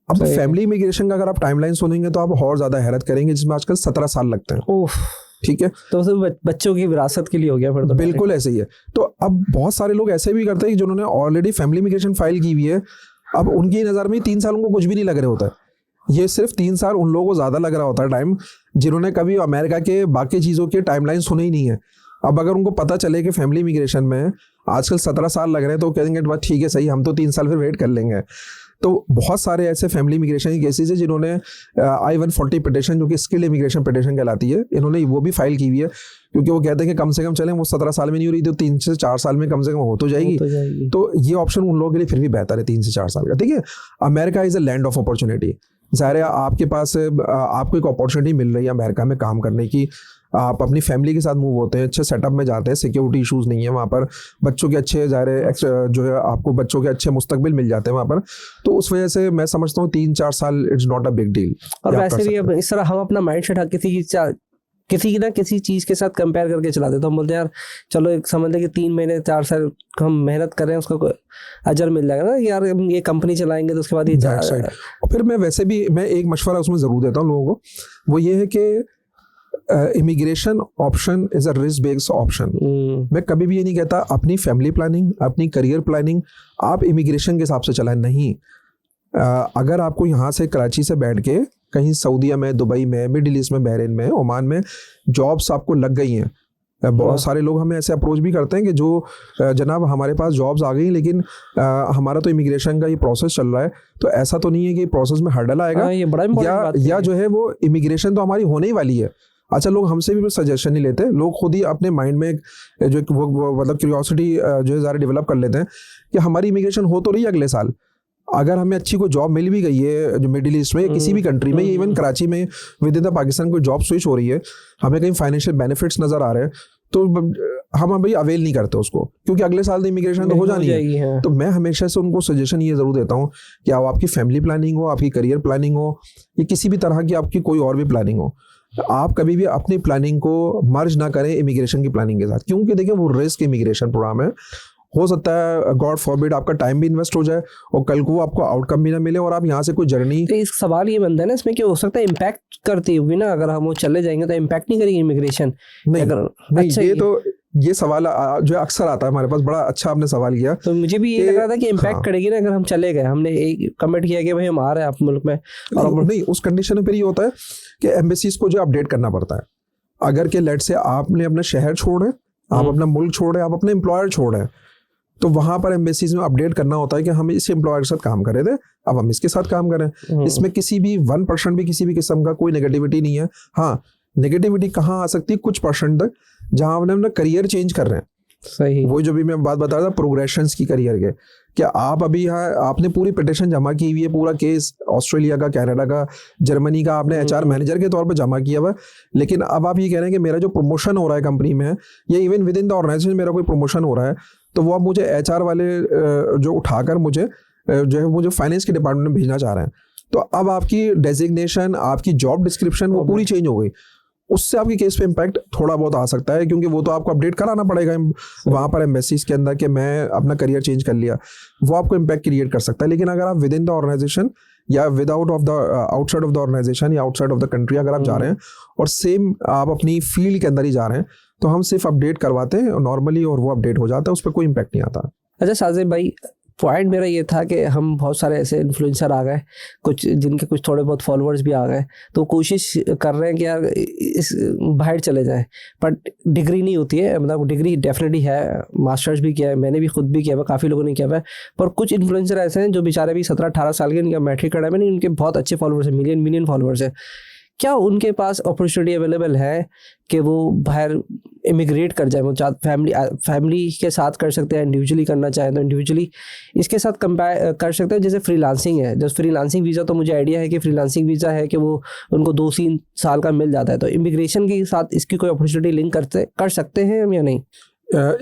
अब फैमिली इमिग्रेशन का अगर आप टाइमलाइन सुनेंगे तो आप और ज़्यादा हैरत करेंगे, जिसमें आजकल 17 साल लगते हैं। ठीक है,
तो बच्चों की विरासत के लिए हो गया फिर तो।
बिल्कुल ऐसे ही है। तो अब बहुत सारे लोग ऐसे भी करते हैं कि जिन्होंने ऑलरेडी फैमिली इमिग्रेशन फाइल की हुई है, अब उनकी नज़र में 3 साल उनको कुछ भी नहीं लग रहा होता है। ये सिर्फ 3 साल उन लोगों को ज़्यादा लग रहा होता है टाइम, जिन्होंने कभी अमेरिका के बाकी चीज़ों के टाइमलाइन सुने ही नहीं है। अब अगर उनको पता चले कि फैमिली इमिग्रेशन में आजकल 17 साल लग रहे हैं तो कहेंगे बस ठीक है सही, हम तो 3 साल फिर वेट कर लेंगे। तो बहुत सारे ऐसे फैमिली इमिग्रेशन के केसेस है जिन्होंने I-140 पिटिशन जो कि स्किल्ड इमिग्रेशन पिटिशन कहलाती है, इन्होंने वो भी फाइल की हुई है क्योंकि वो कहते हैं कि कम से कम चलें वो 17 साल में नहीं हो रही तो 3 से 4 साल में कम से कम हो तो जाएगी। तो ये ऑप्शन उन लोगों के लिए फिर भी बेहतर है 3 से 4 साल का। ठीक है, America is a land of opportunity. ज़ाहिर है आपके पास आपको एक अपॉर्चुनिटी मिल रही है अमेरिका में काम करने की, आप अपनी फैमिली के साथ मूव होते हैं, अच्छे सेटअप में जाते हैं, सिक्योरिटी इश्यूज नहीं है वहाँ पर, बच्चों के अच्छे ज़ाहिर जो है आपको बच्चों के अच्छे मुस्तकबिल मिल जाते हैं वहाँ पर। तो उस वजह से मैं समझता हूँ 3-4 साल it's not a big deal.
और वैसे भी अब इस तरह हम अपना माइंड सेट किसी चीज़ के साथ कंपेयर करके चलाते हैं, तो हम बोलते हैं यार चलो एक समझ लें कि 3 महीने 4 साल हम मेहनत कर रहे हैं, उसका अजर मिल जाएगा ना यार, हम ये कंपनी चलाएंगे तो उसके बाद ये
और फिर मैं वैसे भी मैं एक मशवरा उसमें ज़रूर देता हूँ लोगों को, वो ये है कि immigration option is a risk based option. मैं कभी भी ये नहीं कहता अपनी फैमिली प्लानिंग, अपनी करियर प्लानिंग आप इमिग्रेशन के हिसाब से चलाएं, नहीं। अगर आपको यहाँ से कराची से बैठ के कहीं सऊदीया में, दुबई में, मिडिल ईस्ट में, बहरीन में, ओमान में जॉब्स आपको लग गई हैं, बहुत सारे लोग हमें ऐसे अप्रोच भी करते हैं कि जो जनाब हमारे पास जॉब्स आ गई लेकिन हमारा तो इमिग्रेशन का ये प्रोसेस चल रहा है, तो ऐसा तो नहीं है कि प्रोसेस में हर्डल आएगा
ये बड़ा
या जो है वो इमिग्रेशन तो हमारी होने ही वाली है। अच्छा, लोग हमसे भी सजेशन नहीं लेते, लोग खुद ही अपने माइंड में जो वो मतलब क्यूरियोसिटी जो है ज़्यादा डेवलप कर लेते हैं कि हमारी इमिग्रेशन हो तो रही है अगले साल, अगर हमें अच्छी कोई जॉब मिल भी गई है जो मिडिल ईस्ट में किसी भी कंट्री में, इवन कराची में विद इन द पाकिस्तान कोई जॉब स्विच हो रही है, हमें कहीं फाइनेंशियल बेनिफिट्स नज़र आ रहे हैं, तो हम अभी अवेल नहीं करते उसको, क्योंकि अगले साल तो इमिग्रेशन तो हो जानी है।
हाँ।
तो मैं हमेशा से उनको सजेशन ये जरूर देता हूँ कि आपकी फैमिली प्लानिंग हो, आपकी करियर प्लानिंग हो, या किसी भी तरह की आपकी कोई और भी प्लानिंग हो, आप कभी भी अपनी प्लानिंग को मर्ज ना करें इमिग्रेशन की प्लानिंग के साथ, क्योंकि देखिए वो रिस्क इमिग्रेशन प्रोग्राम है। हो सकता है गॉड फॉरबिड आपका टाइम भी इन्वेस्ट हो जाए और कल को आपको आउटकम भी ना मिले और आप यहाँ से कोई जर्नी।
तो इस सवाल ये बनता है ना इसमें कि हो सकता है इम्पैक्ट करती हुई ना, अगर हम वो चले जाएंगे तो इम्पैक्ट नहीं करेगी इमिग्रेशन?
नहीं नहीं,
अच्छा,
ये तो ये सवाल जो अक्सर आता है हमारे पास, बड़ा अच्छा आपने सवाल किया।
तो मुझे भी ये लग रहा था कि इम्पैक्ट
हाँ।
करेगी ना अगर हम चले गए, हमने एक कमेंट किया कि भाई हम आ रहे हैं आप मुल्क में, और
नहीं, उस कंडीशन में फिर ये होता है कि एम्बेसीज को जो अपडेट करना पड़ता है। अगर के लेट से आपने अपना शहर छोड़े, आप अपना मुल्क छोड़े, आप अपने एम्प्लॉयर छोड़े, तो वहां पर एम्बेसीज में अपडेट करना होता है कि हम इस एम्प्लॉयर के साथ काम कर रहे थे, अब हम इसके साथ काम करें। इसमें किसी भी 1% भी किसी भी किस्म का कोई नेगेटिविटी नहीं है। हाँ, नेगेटिविटी कहाँ आ सकती है? कुछ परसेंट तक, जहां हमने अपना करियर चेंज कर रहे हैं।
सही,
वो जो भी मैं बात बता रहा था प्रोग्रेशंस की करियर के, क्या आप अभी यहाँ आपने पूरी पिटिशन जमा की हुई है, पूरा केस ऑस्ट्रेलिया का, कनाडा का, जर्मनी का आपने एचआर मैनेजर के तौर पे जमा किया हुआ है, लेकिन अब आप ये कह रहे हैं कि मेरा जो प्रमोशन हो रहा है कंपनी में, या even within the organization मेरा कोई प्रमोशन हो रहा है, तो वो अब मुझे एचआर वाले जो उठाकर मुझे जो है मुझे फाइनेंस के डिपार्टमेंट में भेजना चाह रहे हैं। तो अब आपकी डेजिग्नेशन, आपकी जॉब डिस्क्रिप्शन वो पूरी चेंज हो गई। उससे आपके केस पे इम्पैक्ट थोड़ा बहुत आ सकता है, क्योंकि वो तो आपको अपडेट कराना पड़ेगा वहां पर एम्बेसीज के अंदर कि मैं अपना करियर चेंज कर लिया, वो आपको इम्पैक्ट क्रिएट कर सकता है। लेकिन अगर आप विद इन द ऑर्गेनाइजेशन या without of the outside of the organization या आउटसाइड ऑफ द कंट्री अगर आप जा रहे हैं और सेम आप अपनी फील्ड के अंदर ही जा रहे हैं, तो हम सिर्फ अपडेट करवाते हैं नॉर्मली और वो अपडेट हो जाता है, उस पर कोई इम्पैक्ट नहीं आता।
अच्छा साजिद भाई, पॉइंट मेरा ये था कि हम बहुत सारे ऐसे इन्फ्लुएंसर आ गए, कुछ जिनके कुछ थोड़े बहुत फॉलोअर्स भी आ गए, तो कोशिश कर रहे हैं कि यार इस बाहर चले जाएं, बट डिग्री नहीं होती है। मतलब डिग्री डेफिनेटली है, मास्टर्स भी किया है, मैंने भी खुद भी किया हुआ, काफ़ी लोगों ने किया हुआ है, पर कुछ इन्फ्लुएंसर ऐसे हैं जो बेचारे भी 17-18 साल के, उनका मैट्रिक करा में नहीं, उनके बहुत अच्छे फॉलोअर्स हैं, मिलियन फॉलोअर्स हैं। क्या उनके पास अपॉर्चुनिटी अवेलेबल है कि वो बाहर इमिग्रेट कर जाए? वो फैमिली के साथ कर सकते हैं, इंडिविजुअली करना चाहें तो इंडिविजुअली इसके साथ कंपेयर कर सकते हैं। जैसे फ्रीलांसिंग है, जैसे फ्रीलांसिंग वीज़ा, तो मुझे आइडिया है कि फ्रीलांसिंग वीज़ा है कि वो उनको 2-3 साल का मिल जाता है, तो इमिग्रेशन के साथ इसकी कोई अपॉर्चुनिटी लिंक कर सकते हैं हम या नहीं?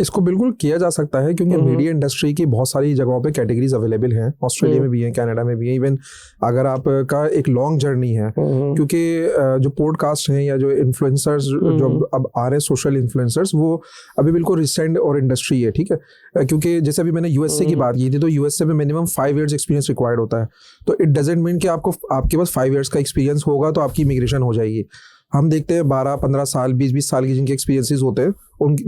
इसको बिल्कुल किया जा सकता है, क्योंकि मीडिया इंडस्ट्री की बहुत सारी जगहों पे कैटेगरीज अवेलेबल हैं, ऑस्ट्रेलिया में भी है, कनाडा में भी है। इवन अगर आपका एक लॉन्ग जर्नी है, क्योंकि जो पॉडकास्ट हैं या जो इन्फ्लुएंसर्स जो अब आ रहे हैं, सोशल इन्फ्लुएंसर्स, वो अभी बिल्कुल रिसेंट और इंडस्ट्री है, ठीक है। क्योंकि जैसे अभी मैंने यूएसए की बात की थी, तो यूएसए में मिनिमम 5 years एक्सपीरियंस रिक्वायर्ड होता है। तो इट डजेंट मीन कि आपके पास 5 years का एक्सपीरियंस होगा तो आपकी इमिग्रेशन हो जाएगी। हम देखते हैं 12-15 साल, 20-20 साल की जिनके एक्सपीरियंसेस होते हैं,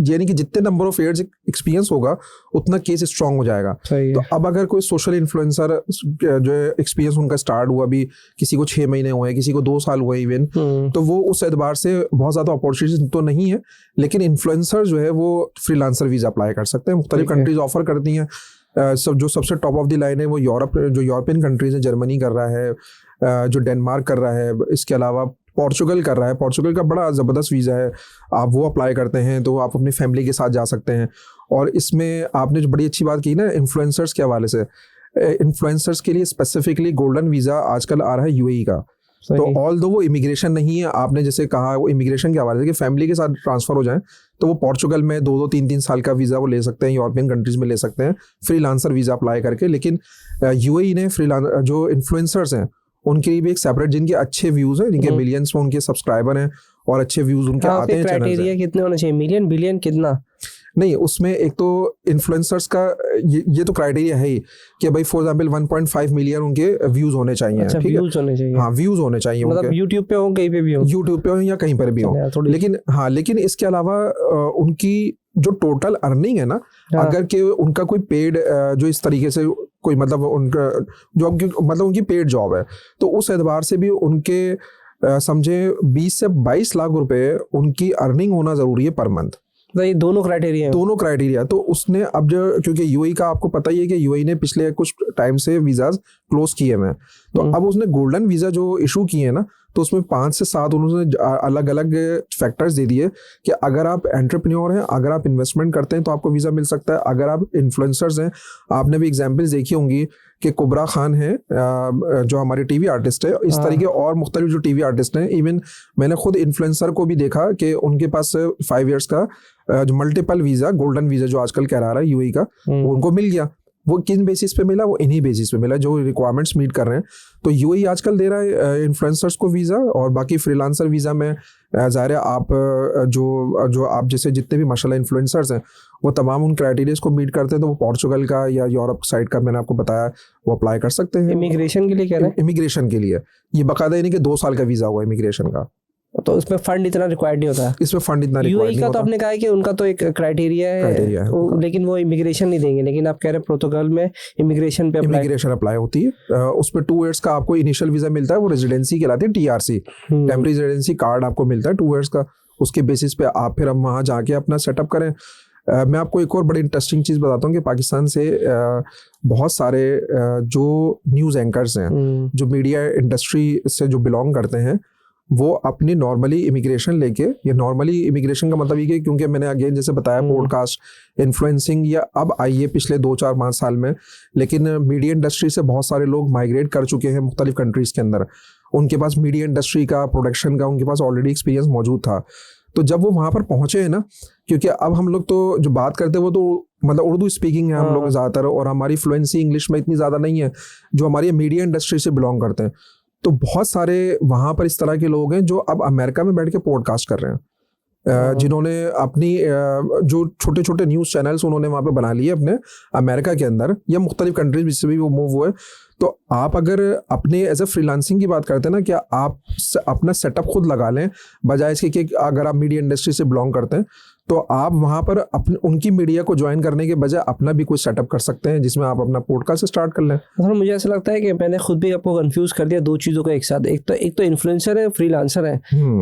यानी कि जितने नंबर ऑफ ईयर्स एक्सपीरियंस होगा उतना केस स्ट्रांग हो जाएगा। तो अब अगर कोई सोशल इन्फ्लुएंसर जो एक्सपीरियंस उनका स्टार्ट हुआ, अभी किसी को 6 महीने हुए, किसी को 2 साल हुए इवन, तो वो उस एतबार से बहुत ज़्यादा अपॉर्चुनिटीज तो नहीं है। लेकिन इन्फ्लुएंसर जो है वो फ्रीलांसर वीज़ा अप्लाई कर सकते हैं, मुख्तलिफ कंट्रीज ऑफर करती हैं। जो सबसे टॉप ऑफ द लाइन है वो यूरोपियन कंट्रीज है, जर्मनी कर रहा है, जो डेनमार्क कर रहा है, इसके अलावा पोर्चुगल कर रहा है। पोर्चुगल का बड़ा ज़बरदस्त वीज़ा है, आप वो अप्लाई करते हैं तो आप अपनी फैमिली के साथ जा सकते हैं। और इसमें आपने जो बड़ी अच्छी बात की ना इन्फ्लुएंसर्स के हवाले से, इन्फ्लुएंसर्स के लिए स्पेसिफिकली गोल्डन वीज़ा आजकल आ रहा है यूएई का। तो ऑल दो वो इमिग्रेशन नहीं है, आपने जैसे कहा वो इमिग्रेशन के हवाले से कि फैमिली के साथ ट्रांसफ़र हो जाए, तो वो पोर्चुगल में 2-2, 3-3 साल का वीज़ा वो ले सकते हैं, यूरोपियन कंट्रीज़ में ले सकते हैं फ्रीलांसर वीज़ा अप्लाई करके। लेकिन यूएई ने जो इन्फ्लुएंसर्स हैं उनके लिए भी एक सेपरेट, जिनके अच्छे व्यूज़ हैं, जिनके मिलियंस में उनके सब्सक्राइबर हैं और अच्छे व्यूज़ उनके आते हैं,
क्राइटेरिया कितने होने चाहिए? मिलियन, बिलियन, कितना?
नहीं, उसमें एक तो इन्फ्लुएंसर्स का ये तो क्राइटेरिया है ही कि भाई फॉर एग्जांपल 1.5 मिलियन उनके व्यूज होने चाहिए।
अच्छा, व्यूज होने चाहिए।
हाँ, व्यूज होने चाहिए,
मतलब यूट्यूब पे हो, कहीं पे भी हो,
यूट्यूब पे हो या कहीं पर भी हो। लेकिन इसके अलावा उनकी जो टोटल अर्निंग है ना, अगर के उनका कोई पेड जो इस तरीके से कोई मतलब उनका जो मतलब उनकी पेड जॉब है, तो उस एतबार से भी उनके समझे 20 से 22 लाख रुपए उनकी अर्निंग होना जरूरी है पर मंथ।
ये दोनों क्राइटेरिया।
तो उसने अब जो, क्योंकि यूएई का आपको पता ही है कि यूएई ने पिछले कुछ टाइम से वीज़ाज क्लोज किए हैं, तो अब उसने गोल्डन वीज़ा जो इशू किए हैं ना, तो उसमें 5 से 7 उन्होंने अलग अलग फैक्टर्स दे दिए कि अगर आप एंटरप्रेन्योर हैं, अगर आप इन्वेस्टमेंट करते हैं तो आपको वीज़ा मिल सकता है, अगर आप इन्फ्लुएंसर्स हैं, आपने भी एग्जांपल्स देखी होंगी कि कुबरा खान है जो हमारे टीवी आर्टिस्ट है, इस तरीके और मुख्तलिफ जो टीवी आर्टिस्ट हैं, इवन मैंने खुद इन्फ्लुएंसर को भी देखा कि उनके पास 5 इयर्स का जो मल्टीपल वीज़ा, गोल्डन वीज़ा जो आजकल कह रहा है यूएई का, वो उनको मिल गया। वो किन बेसिस पे मिला? वो इन्हीं बेसिस पे मिला जो रिक्वायरमेंट्स मीट कर रहे हैं। तो यूएई आजकल दे रहा है इन्फ्लुएंसर्स को वीज़ा, और बाकी फ्रीलांसर वीज़ा में ज़ाहिर है आप जो आप जैसे जितने भी माशाल्लाह इन्फ्लुएंसर्स हैं वो तमाम उन क्राइटेरियाज को मीट करते हैं, तो वो पोर्चुगल का या यूरोप साइड का मैंने आपको बताया वो अप्लाई कर सकते हैं।
इमिग्रेशन के लिए कह रहे हैं?
इमिग्रेशन के लिए ये बाकायदा यानी कि 2 साल का वीज़ा हुआ इमिग्रेशन का,
तो इसमें फंड इतना रिक्वायर्ड नहीं होता।
इसमें फंड इतना रिक्वायर्ड नहीं
का
होता।
तो आपने कहा है कि उनका तो एक क्राइटेरिया है, लेकिन वो इमिग्रेशन नहीं देंगे, लेकिन आप कह रहे हैं पोर्टुगल में इमिग्रेशन पे
इमिग्रेशन अप्लाई होती है। उसमें 2 इयर्स का आपको इनिशियल वीज़ा मिलता है, वो रेजिडेंसी कहलाती है, TRC, टेम्परेरी रेजिडेंसी कार्ड आपको मिलता है 2 इयर्स का। उसके बेसिस पे आप फिर हम वहाँ जाके अपना सेटअप करें। मैं आपको एक और बड़ी इंटरेस्टिंग चीज़ बताता हूँ कि पाकिस्तान से बहुत सारे जो न्यूज़ एंकर्स हैं, जो मीडिया इंडस्ट्री से जो बिलोंग करते हैं, वो अपनी नॉर्मली इमिग्रेशन लेके, ये नॉर्मली इमिग्रेशन का मतलब ये कि क्योंकि मैंने अगेन जैसे बताया पॉडकास्ट इन्फ्लुएंसिंग या अब आई है पिछले 2-4-5 साल में, लेकिन मीडिया इंडस्ट्री से बहुत सारे लोग माइग्रेट कर चुके हैं मुख्तलिफ कंट्रीज़ के अंदर। उनके पास मीडिया इंडस्ट्री का, प्रोडक्शन का, उनके पास ऑलरेडी एक्सपीरियंस मौजूद था। तो जब वो वहाँ पर पहुँचे हैं ना, क्योंकि अब हम लोग तो जो बात करते हैं वो तो मतलब उर्दू स्पीकिंग है हम लोग ज़्यादातर, और हमारी फ्लुएंसी इंग्लिश में इतनी ज़्यादा नहीं है जो हमारी मीडिया इंडस्ट्री से बिलोंग करते हैं। तो बहुत सारे वहाँ पर इस तरह के लोग हैं जो अब अमेरिका में बैठ के पॉडकास्ट कर रहे हैं, जिन्होंने अपनी जो छोटे छोटे न्यूज़ चैनल्स उन्होंने वहाँ पे बना लिए अपने अमेरिका के अंदर या मुख्तलिफ कंट्रीज जिससे भी वो मूव हुए। तो आप अगर अपने एज ए फ्रीलांसिंग की बात करते हैं ना, क्या आप अपना सेटअप खुद लगा लें, बजाय इसके कि अगर आप मीडिया इंडस्ट्री से बिलोंग करते हैं तो आप वहाँ पर अपने उनकी मीडिया को ज्वाइन करने के बजाय अपना भी कोई सेटअप कर सकते हैं जिसमें आप अपना पॉडकास्ट स्टार्ट कर लें।
सर मुझे ऐसा लगता है कि मैंने खुद भी आपको कंफ्यूज कर दिया 2 चीज़ों को एक साथ। एक तो इन्फ्लुएंसर है, फ्रीलांसर है।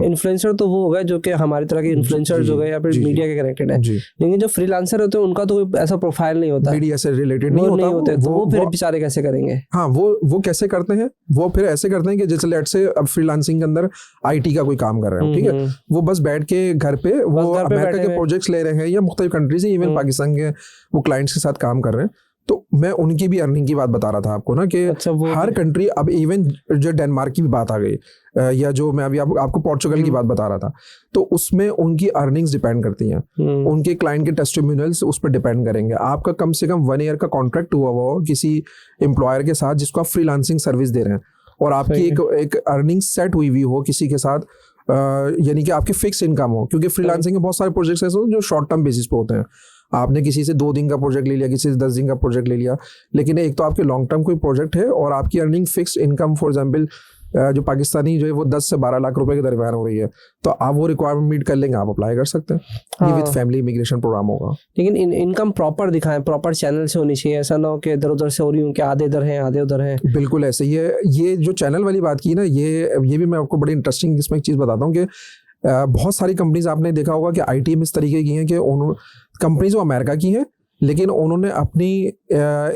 इन्फ्लुएंसर तो वो होगा जो कि हमारी तरह के इन्फ्लुएंसर्स हो गए या फिर मीडिया के कनेक्टेड है, लेकिन जो फ्रीलांसर होते हैं उनका तो कोई ऐसा प्रोफाइल नहीं होता,
मीडिया से रिलेटेड नहीं होता,
तो वो फिर बेचारे कैसे करेंगे?
हाँ, वो कैसे करते हैं? वो फिर ऐसे करते हैं कि जैसे लेट से अब फ्रीलांसिंग के अंदर IT का कोई काम कर रहे हैं, ठीक है, वो बस बैठ के घर पे वो अमेरिका के प्रोजेक्ट्स ले रहे हैं या मुख्तलिफ कंट्री से, इवन पाकिस्तान के वो क्लाइंट्स के साथ काम कर रहे हैं। तो मैं उनकी भी अर्निंग की बात बता रहा था आपको ना कि हर कंट्री, अब इवन जो डेनमार्क की भी बात आ गई, या जो मैं अभी आपको पोर्चुगल की बात बता रहा था, तो उसमें उनकी अर्निंग्स डिपेंड करती हैं, उनके क्लाइंट के टेस्टिमोनियल्स उस पर डिपेंड करेंगे। आपका कम से कम 1 ईयर का कॉन्ट्रैक्ट हुआ हो किसी एम्प्लॉयर के साथ जिसको आप फ्रीलांसिंग सर्विस दे रहे हैं, और आपकी एक अर्निंग सेट हुई हुई हो किसी के साथ, यानी कि आपकी फिक्स इनकम हो, क्योंकि फ्रीलांसिंग के बहुत सारे प्रोजेक्ट्स ऐसे होते हैं जो शॉर्ट टर्म बेसिस पे होते हैं। आपने किसी से 2 दिन का प्रोजेक्ट ले लिया, किसी से 10 दिन का प्रोजेक्ट ले लिया, लेकिन एक तो आपके लॉन्ग टर्म कोई प्रोजेक्ट है और आपकी earning fix income, for example जो पाकिस्तानी जो है वो 10 से 12 लाख रुपए के दरमियान हो रही है, तो आप वो रिक्वायरमेंट मीट कर लेंगे, आप अप्लाई कर सकते हैं। ये विद फैमिली इमिग्रेशन प्रोग्राम होगा।
लेकिन इनकम प्रॉपर दिखाएं, प्रॉपर चैनल से होनी चाहिए, ऐसा ना हो कि इधर उधर से हो रही हूँ कि आधे इधर हैं आधे उधर हैं।
बिल्कुल ऐसे। ये जो चैनल वाली बात की ना, ये भी मैं आपको बड़ी इंटरेस्टिंग इसमें एक चीज़ बताता हूँ कि बहुत सारी कंपनीज आपने देखा होगा कि IT में इस तरीके की हैं कि कंपनीज वो अमेरिका की हैं, लेकिन उन्होंने अपनी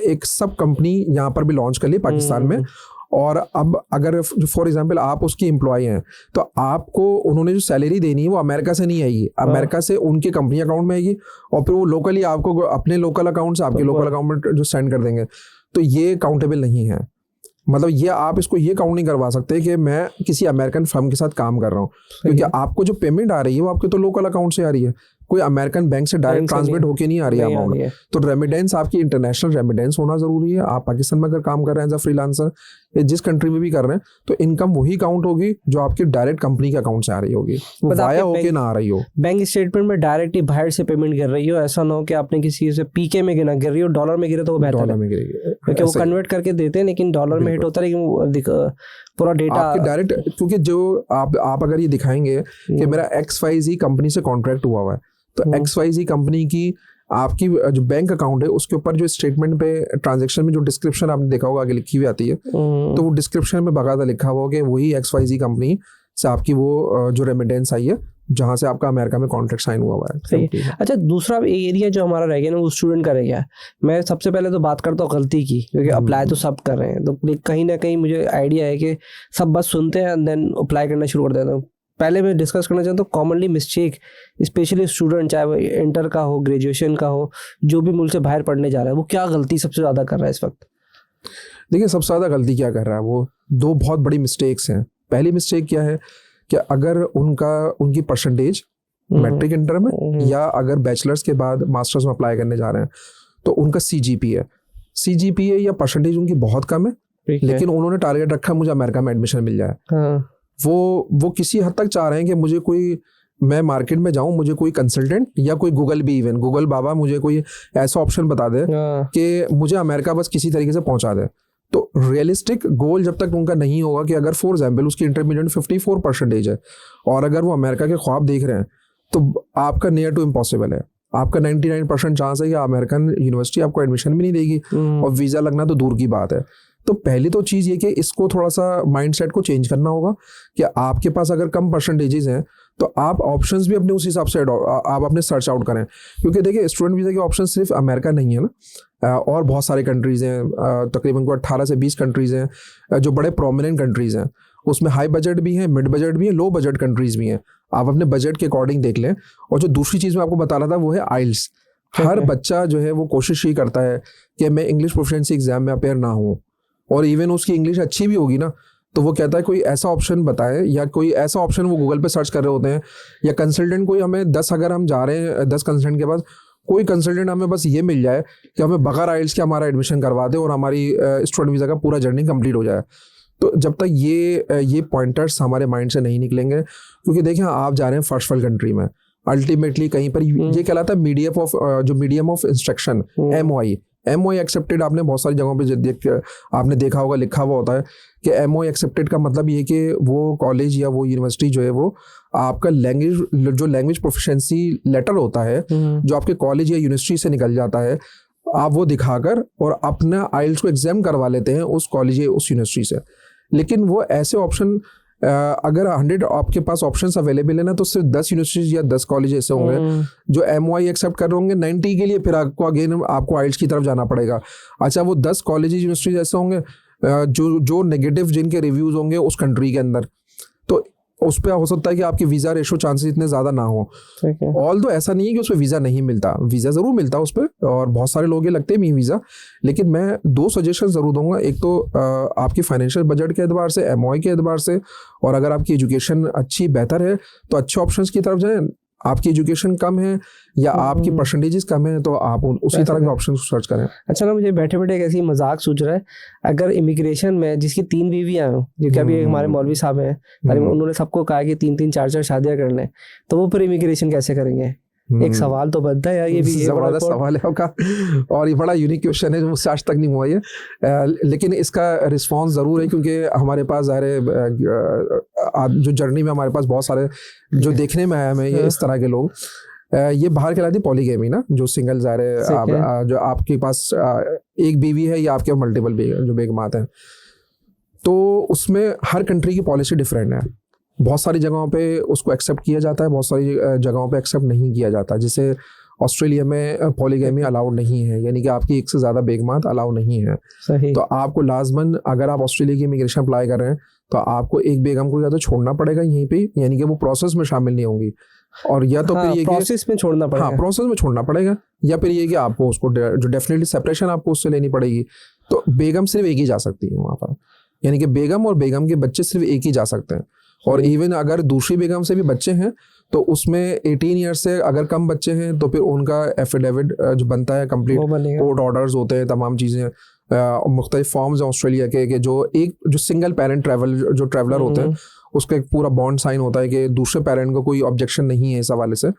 एक सब कंपनी यहाँ पर भी लॉन्च कर ली पाकिस्तान में। और अब अगर फॉर एग्जांपल आप उसकी एम्प्लॉय हैं, तो आपको उन्होंने जो सैलरी देनी है वो अमेरिका से नहीं आएगी, अमेरिका से उनके कंपनी अकाउंट में आएगी, और फिर वो लोकली आपको अपने लोकल अकाउंट से आपके लोकल अकाउंट में जो सेंड कर देंगे। तो ये काउंटेबल नहीं है, मतलब ये आप इसको ये काउंट नहीं करवा सकते कि मैं किसी अमेरिकन फर्म के साथ काम कर रहा हूँ, क्योंकि आपको जो पेमेंट आ रही है वो आपके तो लोकल अकाउंट से आ रही है, कोई अमेरिकन बैंक से डायरेक्ट ट्रांसमिट होके नहीं आ रही है अमाउंट। तो रेमिडेंस आपकी इंटरनेशनल रेमिडेंस होना जरूरी है। आप पाकिस्तान में अगर काम कर रहे हैं एज अ फ्रीलांसर या जिस कंट्री में भी कर रहे हैं, तो इनकम वही काउंट होगी जो आपकी डायरेक्ट कंपनी के अकाउंट से आ रही होगी, वो वाया होके ना आ रही हो।
बैंक स्टेटमेंट में डायरेक्ट ही बाहर से पेमेंट कर रही हो, ऐसा ना हो कि आपने किसी से PK में गिर रही हो, डॉलर में गिरे तो वो बेहतर है,
डॉलर में गिरेगी,
क्योंकि वो कन्वर्ट करके देते हैं, लेकिन डॉलर में हिट होता है, लेकिन पूरा डेटा
आपके डायरेक्ट, क्योंकि जो आप अगर ये दिखाएंगे कि मेरा XYZ कंपनी से कॉन्ट्रैक्ट हुआ है, तो XYZ कंपनी की आपकी जो बैंक अकाउंट है उसके ऊपर जो स्टेटमेंट पे ट्रांजैक्शन में जो डिस्क्रिप्शन आपने देखा होगा आगे लिखी हुई आती है, तो वो डिस्क्रिप्शन में बाकायदा लिखा हुआ कि वही XYZ कंपनी से आपकी वो जो रेमिडेंस आई है जहाँ से आपका अमेरिका में कॉन्ट्रैक्ट साइन हुआ है।
अच्छा, दूसरा एरिया जो हमारा रह गया ना, वो स्टूडेंट का रह गया। मैं सबसे पहले तो बात करता हूँ गलती की, क्योंकि अप्लाई तो सब कर रहे हैं, तो कहीं ना कहीं मुझे आइडिया है कि सब बस सुनते हैं एंड देन अप्लाई करना शुरू कर देते हैं। पहले मैं डिस्कस करना चाहता हूँ कॉमनली मिस्टेक, स्पेशली स्टूडेंट, चाहे वो इंटर का हो, ग्रेजुएशन का हो, जो भी मुल्क से बाहर पढ़ने जा रहा है, वो क्या गलती सबसे ज़्यादा कर रहा है इस वक्त?
देखिए सबसे ज़्यादा गलती क्या कर रहा है वो, दो बहुत बड़ी मिस्टेक्स हैं। पहली मिस्टेक क्या है कि अगर उनकी परसेंटेज मैट्रिक इंटर में या अगर बैचलर्स के बाद मास्टर्स में अप्लाई करने जा रहे हैं तो उनका CGPA या परसेंटेज उनकी बहुत कम है, लेकिन उन्होंने टारगेट रखा मुझे अमेरिका में एडमिशन मिल जाए। वो किसी हद तक चाह रहे हैं कि मुझे कोई, मैं मार्केट में जाऊं, मुझे कोई कंसल्टेंट या कोई गूगल बाबा मुझे कोई ऐसा ऑप्शन बता दे कि मुझे अमेरिका बस किसी तरीके से पहुंचा दे। तो रियलिस्टिक गोल जब तक उनका नहीं होगा कि अगर फॉर एग्जाम्पल उसकी इंटरमीडिएट 54% है और अगर वो अमेरिका के ख्वाब देख रहे हैं तो आपका नियर टू इम्पॉसिबल है। आपका 99% चांस है कि अमेरिकन यूनिवर्सिटी आपको एडमिशन भी नहीं देगी और वीज़ा लगना तो दूर की बात है। तो पहली तो चीज़ ये कि इसको थोड़ा सा माइंडसेट को चेंज करना होगा कि आपके पास अगर कम परसेंटेजेस हैं तो आप ऑप्शंस भी अपने उस हिसाब से आप अपने सर्च आउट करें, क्योंकि देखिए स्टूडेंट वीज़ा के ऑप्शन सिर्फ अमेरिका नहीं है ना, और बहुत सारे कंट्रीज़ हैं, तकरीबन को 18 से 20 कंट्रीज़ हैं जो बड़े प्रोमिनेंट कंट्रीज़ हैं। उसमें हाई बजट भी हैं, मिड बजट भी है, लो बजट कंट्रीज़ भी हैं। आप अपने बजट के अकॉर्डिंग देख लें। और जो दूसरी चीज़ मैं आपको बता रहा था वो है आइल्स। हर बच्चा जो है वो कोशिश ही करता है कि मैं इंग्लिश प्रोफिशिएंसी एग्जाम में अपेयर ना हूँ, और इवन उसकी इंग्लिश अच्छी भी होगी ना तो वो कहता है कोई ऐसा ऑप्शन बताए, या कोई ऐसा ऑप्शन वो गूगल पे सर्च कर रहे होते हैं, या कंसल्टेंट कोई हमें 10 अगर हम जा रहे हैं 10 कंसल्टेंट के पास, कोई कंसल्टेंट हमें बस ये मिल जाए कि हमें बगैर आइल्स के हमारा एडमिशन करवा दे और हमारी स्टूडेंट वीज़ा का पूरा जर्नी कंप्लीट हो जाए। तो जब तक ये पॉइंटर्स हमारे माइंड से नहीं निकलेंगे, क्योंकि देखिए आप जा रहे हैं फर्स्ट वर्ल्ड कंट्री में, अल्टीमेटली कहीं पर ये कहलाता है medium of instruction, MOI accepted. आपने बहुत सारी जगहों पे आपने देखा होगा लिखा हुआ होता है कि MOI एक्सेप्टेड का मतलब ये कि वो कॉलेज या वो यूनिवर्सिटी जो है वो आपका लैंग्वेज प्रोफिशिएंसी लेटर होता है जो आपके कॉलेज या यूनिवर्सिटी से निकल जाता है, आप वो दिखाकर और अपना आइल्स को एग्जाम करवा लेते हैं उस कॉलेज या उस यूनिवर्सिटी से। लेकिन वो ऐसे ऑप्शन अगर 100 आपके पास ऑप्शंस अवेलेबल है ना तो सिर्फ 10 यूनिवर्सिटीज या 10 कॉलेज ऐसे होंगे जो MOI एक्सेप्ट कर रहे होंगे। 90 के लिए फिर आपको आइल्स की तरफ जाना पड़ेगा। अच्छा, वो 10 कॉलेज यूनिवर्सिटीज ऐसे होंगे जो नेगेटिव जिनके रिव्यूज होंगे उस कंट्री के अंदर, तो उस पर हो सकता है कि आपकी वीज़ा रेशो चांसेस इतने ज़्यादा ना हो। ऑल तो ऐसा नहीं है कि उस पर वीज़ा नहीं मिलता, वीज़ा ज़रूर मिलता है उस पर, और बहुत सारे लोग ये लगते हैं वीज़ा। लेकिन मैं 2 सजेशन ज़रूर दूंगा। एक तो आपकी फाइनेंशियल बजट के एतबार से, MOI के एतबार से, और अगर आपकी एजुकेशन अच्छी बेहतर है तो अच्छे ऑप्शंस की तरफ जाएँ। आपकी एजुकेशन कम है या आपकी परसेंटेजेस कम है तो आप उसी तरह के ऑप्शन सर्च करें।
अच्छा ना, मुझे बैठे बैठे एक ऐसी मजाक सूझ रहा है, अगर इमिग्रेशन में जिसकी 3 बीवियां हैं, जो कि अभी हमारे मौलवी साहब हैं, उन्होंने सबको कहा कि 3-3 4-4 शादियां कर लें, तो वो फिर इमिग्रेशन कैसे करेंगे? एक सवाल तो बनता है यार, ये भी
जबरदस्त सवाल है आपका, और ये बड़ा यूनिक क्वेश्चन है जो मुझसे आज तक नहीं हुआ ये, लेकिन इसका रिस्पांस ज़रूर है, क्योंकि हमारे पास जो जर्नी में हमारे पास बहुत सारे जो देखने में आया हमें ये इस तरह के लोग, ये बाहर कहलाती है पॉलीगैमी ना, जो सिंगल जो आपके पास एक बीवी है या आपके मल्टीपल जो बेगमात हैं, तो उसमें हर कंट्री की पॉलिसी डिफरेंट है। बहुत सारी जगहों पे उसको एक्सेप्ट किया जाता है, बहुत सारी जगहों पे एक्सेप्ट नहीं किया जाता। जैसे ऑस्ट्रेलिया में पॉलीगैमी अलाउड नहीं है, यानी कि आपकी एक से ज़्यादा बेगमात अलाउ नहीं है। सही। तो आपको लाजमन अगर आप ऑस्ट्रेलिया की इमिग्रेशन अप्लाई कर रहे हैं तो आपको एक बेगम को या तो छोड़ना पड़ेगा यहीं पे, यानी कि वो प्रोसेस में शामिल नहीं होंगी, और या तो फिर ये
प्रोसेस में छोड़ना पड़ेगा।
हाँ, प्रोसेस में छोड़ना पड़ेगा, या फिर ये कि आपको उसको जो डेफिनेटली सेपरेशन आपको उससे लेनी पड़ेगी। तो बेगम सिर्फ एक ही जा सकती है वहाँ पर, यानी कि बेगम और बेगम के बच्चे सिर्फ एक ही जा सकते हैं। और इवन अगर दूसरी बेगम से भी बच्चे हैं तो उसमें 18 ईयर्स से अगर कम बच्चे हैं तो फिर उनका एफिडेविट जो बनता है कंप्लीट, कोर्ट ऑर्डर्स होते हैं, तमाम चीज़ें, मुख्तलिफ फॉर्म्स हैं ऑस्ट्रेलिया के जो सिंगल पेरेंट जो ट्रैवलर होते हैं उसका एक पूरा बॉन्ड साइन होता है कि दूसरे पेरेंट को कोई ऑब्जेक्शन नहीं है इस हवाले से।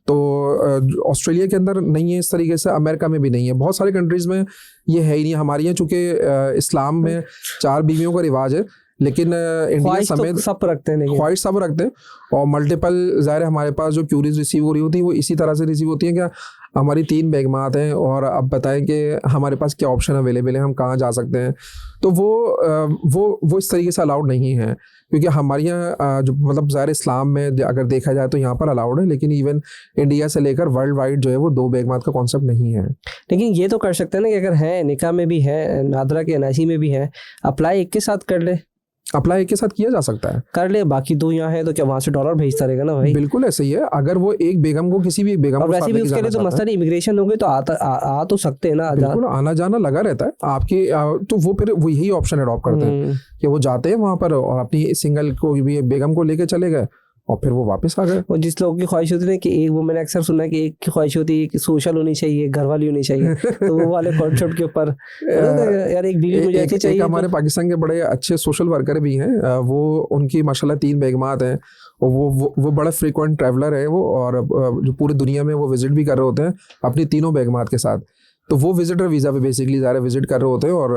तो ऑस्ट्रेलिया के अंदर नहीं है इस तरीके से, अमेरिका में भी नहीं है, बहुत सारे कंट्रीज़ में ये है ही नहीं। हमारे यहाँ चूँकि इस्लाम में 4 बीवियों का रिवाज है, लेकिन इंडिया समेत
सब रखते हैं,
ख्वाहिश सब रखते हैं, और मल्टीपल ज़ाहिर हमारे पास जो क्यूरीज रिसीव हो रही होती है वो इसी तरह से रिसीव होती है कि हमारी 3 बेगमात हैं और अब बताएं कि हमारे पास क्या ऑप्शन अवेलेबल है, हम कहाँ जा सकते हैं। तो वो इस तरीके से अलाउड नहीं है, क्योंकि हमारे यहाँ जो मतलब ज़ाहिर इस्लाम में अगर देखा जाए तो यहाँ पर अलाउड है, लेकिन इवन इंडिया से लेकर वर्ल्ड वाइड जो है वो 2 बेगमात का कॉन्सेप्ट नहीं है।
लेकिन ये तो कर सकते हैं ना कि अगर है निकाह में भी है, नादरा के NIC में भी है, अप्लाई एक के साथ कर ले।
अप्लाई एक के साथ किया जा सकता है।
कर ले, बाकी 2 यहाँ है तो क्या वहाँ से डॉलर भेजता रहेगा ना भाई।
बिल्कुल ऐसे ही है। अगर वो एक बेगम को किसी भी एक बेगम
और
को
वैसे
साथ
भी
लेके
उसके
जाना
लिए तो
चाहता
मसला नहीं, इमिग्रेशन हो गई तो आ तो सकते हैं ना।
बिल्कुल आना जाना लगा रहता है आपके तो वो फिर वो यही ऑप्शन अडॉप्ट करते हैं कि वो जाते हैं वहां पर और अपनी सिंगल को भी बेगम को लेके चले गए और फिर वो वापस आ गए।
और जिस लोगों की ख्वाहिश होती है कि एक, वो मैंने अक्सर सुना है कि एक की ख्वाहिश होती है कि सोशल होनी चाहिए, घर वाली होनी चाहिए, तो वो वाले कॉन्सेप्ट के ऊपर यार एक बीवी मुझे ऐसी चाहिए।
हमारे पाकिस्तान के बड़े अच्छे सोशल वर्कर भी हैं, वो उनकी माशाल्लाह 3 बेगमात हैं और वो बड़ा फ्रीक्वेंट ट्रैवलर है वो, और जो पूरी दुनिया में वो विजिट भी कर रहे होते हैं अपनी तीनों बेगमात के साथ। तो वो विजिटर वीज़ा पे बेसिकली ज़्यादा विजिट कर रहे होते हैं और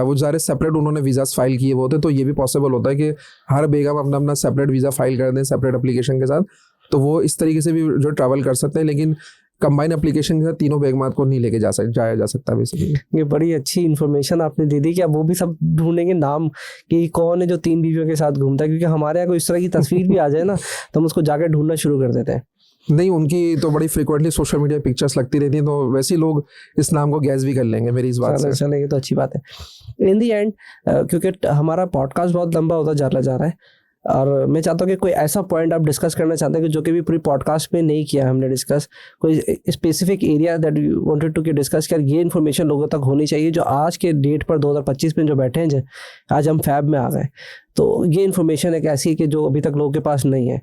वो ज़्यादा सेपरेट उन्होंने वीज़ास फाइल किए होते हैं। तो ये भी पॉसिबल होता है कि हर बेगम अपना अपना सेपरेट वीज़ा फाइल कर दें सेपरेट एप्लीकेशन के साथ, तो वो इस तरीके से भी जो ट्रैवल कर सकते हैं। लेकिन कंबाइन एप्लीकेशन के साथ तीनों बेगमात को नहीं लेके जाया जा सकता बेसिकली।
ये बड़ी अच्छी इन्फॉर्मेशन आपने दे दी कि अब वो भी सब ढूंढेंगे नाम कि कौन है जो 3 बीवियों के साथ घूमता है, क्योंकि हमारे यहाँ कोई इस तरह की तस्वीर भी आ जाए ना तो हम उसको जाकर ढूंढना शुरू कर देते हैं।
नहीं, उनकी तो बड़ी फ्रीक्वेंटली सोशल मीडिया पिक्चर्स लगती रहती हैं, तो वैसे ही लोग इस नाम को गैस भी कर लेंगे मेरी इस बात से।
चलो ये तो अच्छी बात है। इन दी एंड क्योंकि हमारा पॉडकास्ट बहुत लंबा होता जा रहा है और मैं चाहता हूँ कि कोई ऐसा पॉइंट आप डिस्कस करना चाहते हैं कि जो कि भी पूरी पॉडकास्ट में नहीं किया हमने डिस्कस, कोई specific area that you wanted to discuss कर, ये इन्फॉर्मेशन लोगों तक होनी चाहिए जो आज के डेट पर 2025 में जो बैठे हैं, आज हम फैब में आ गए, तो ये इन्फॉर्मेशन एक ऐसी है कि जो अभी तक लोगों के पास नहीं है।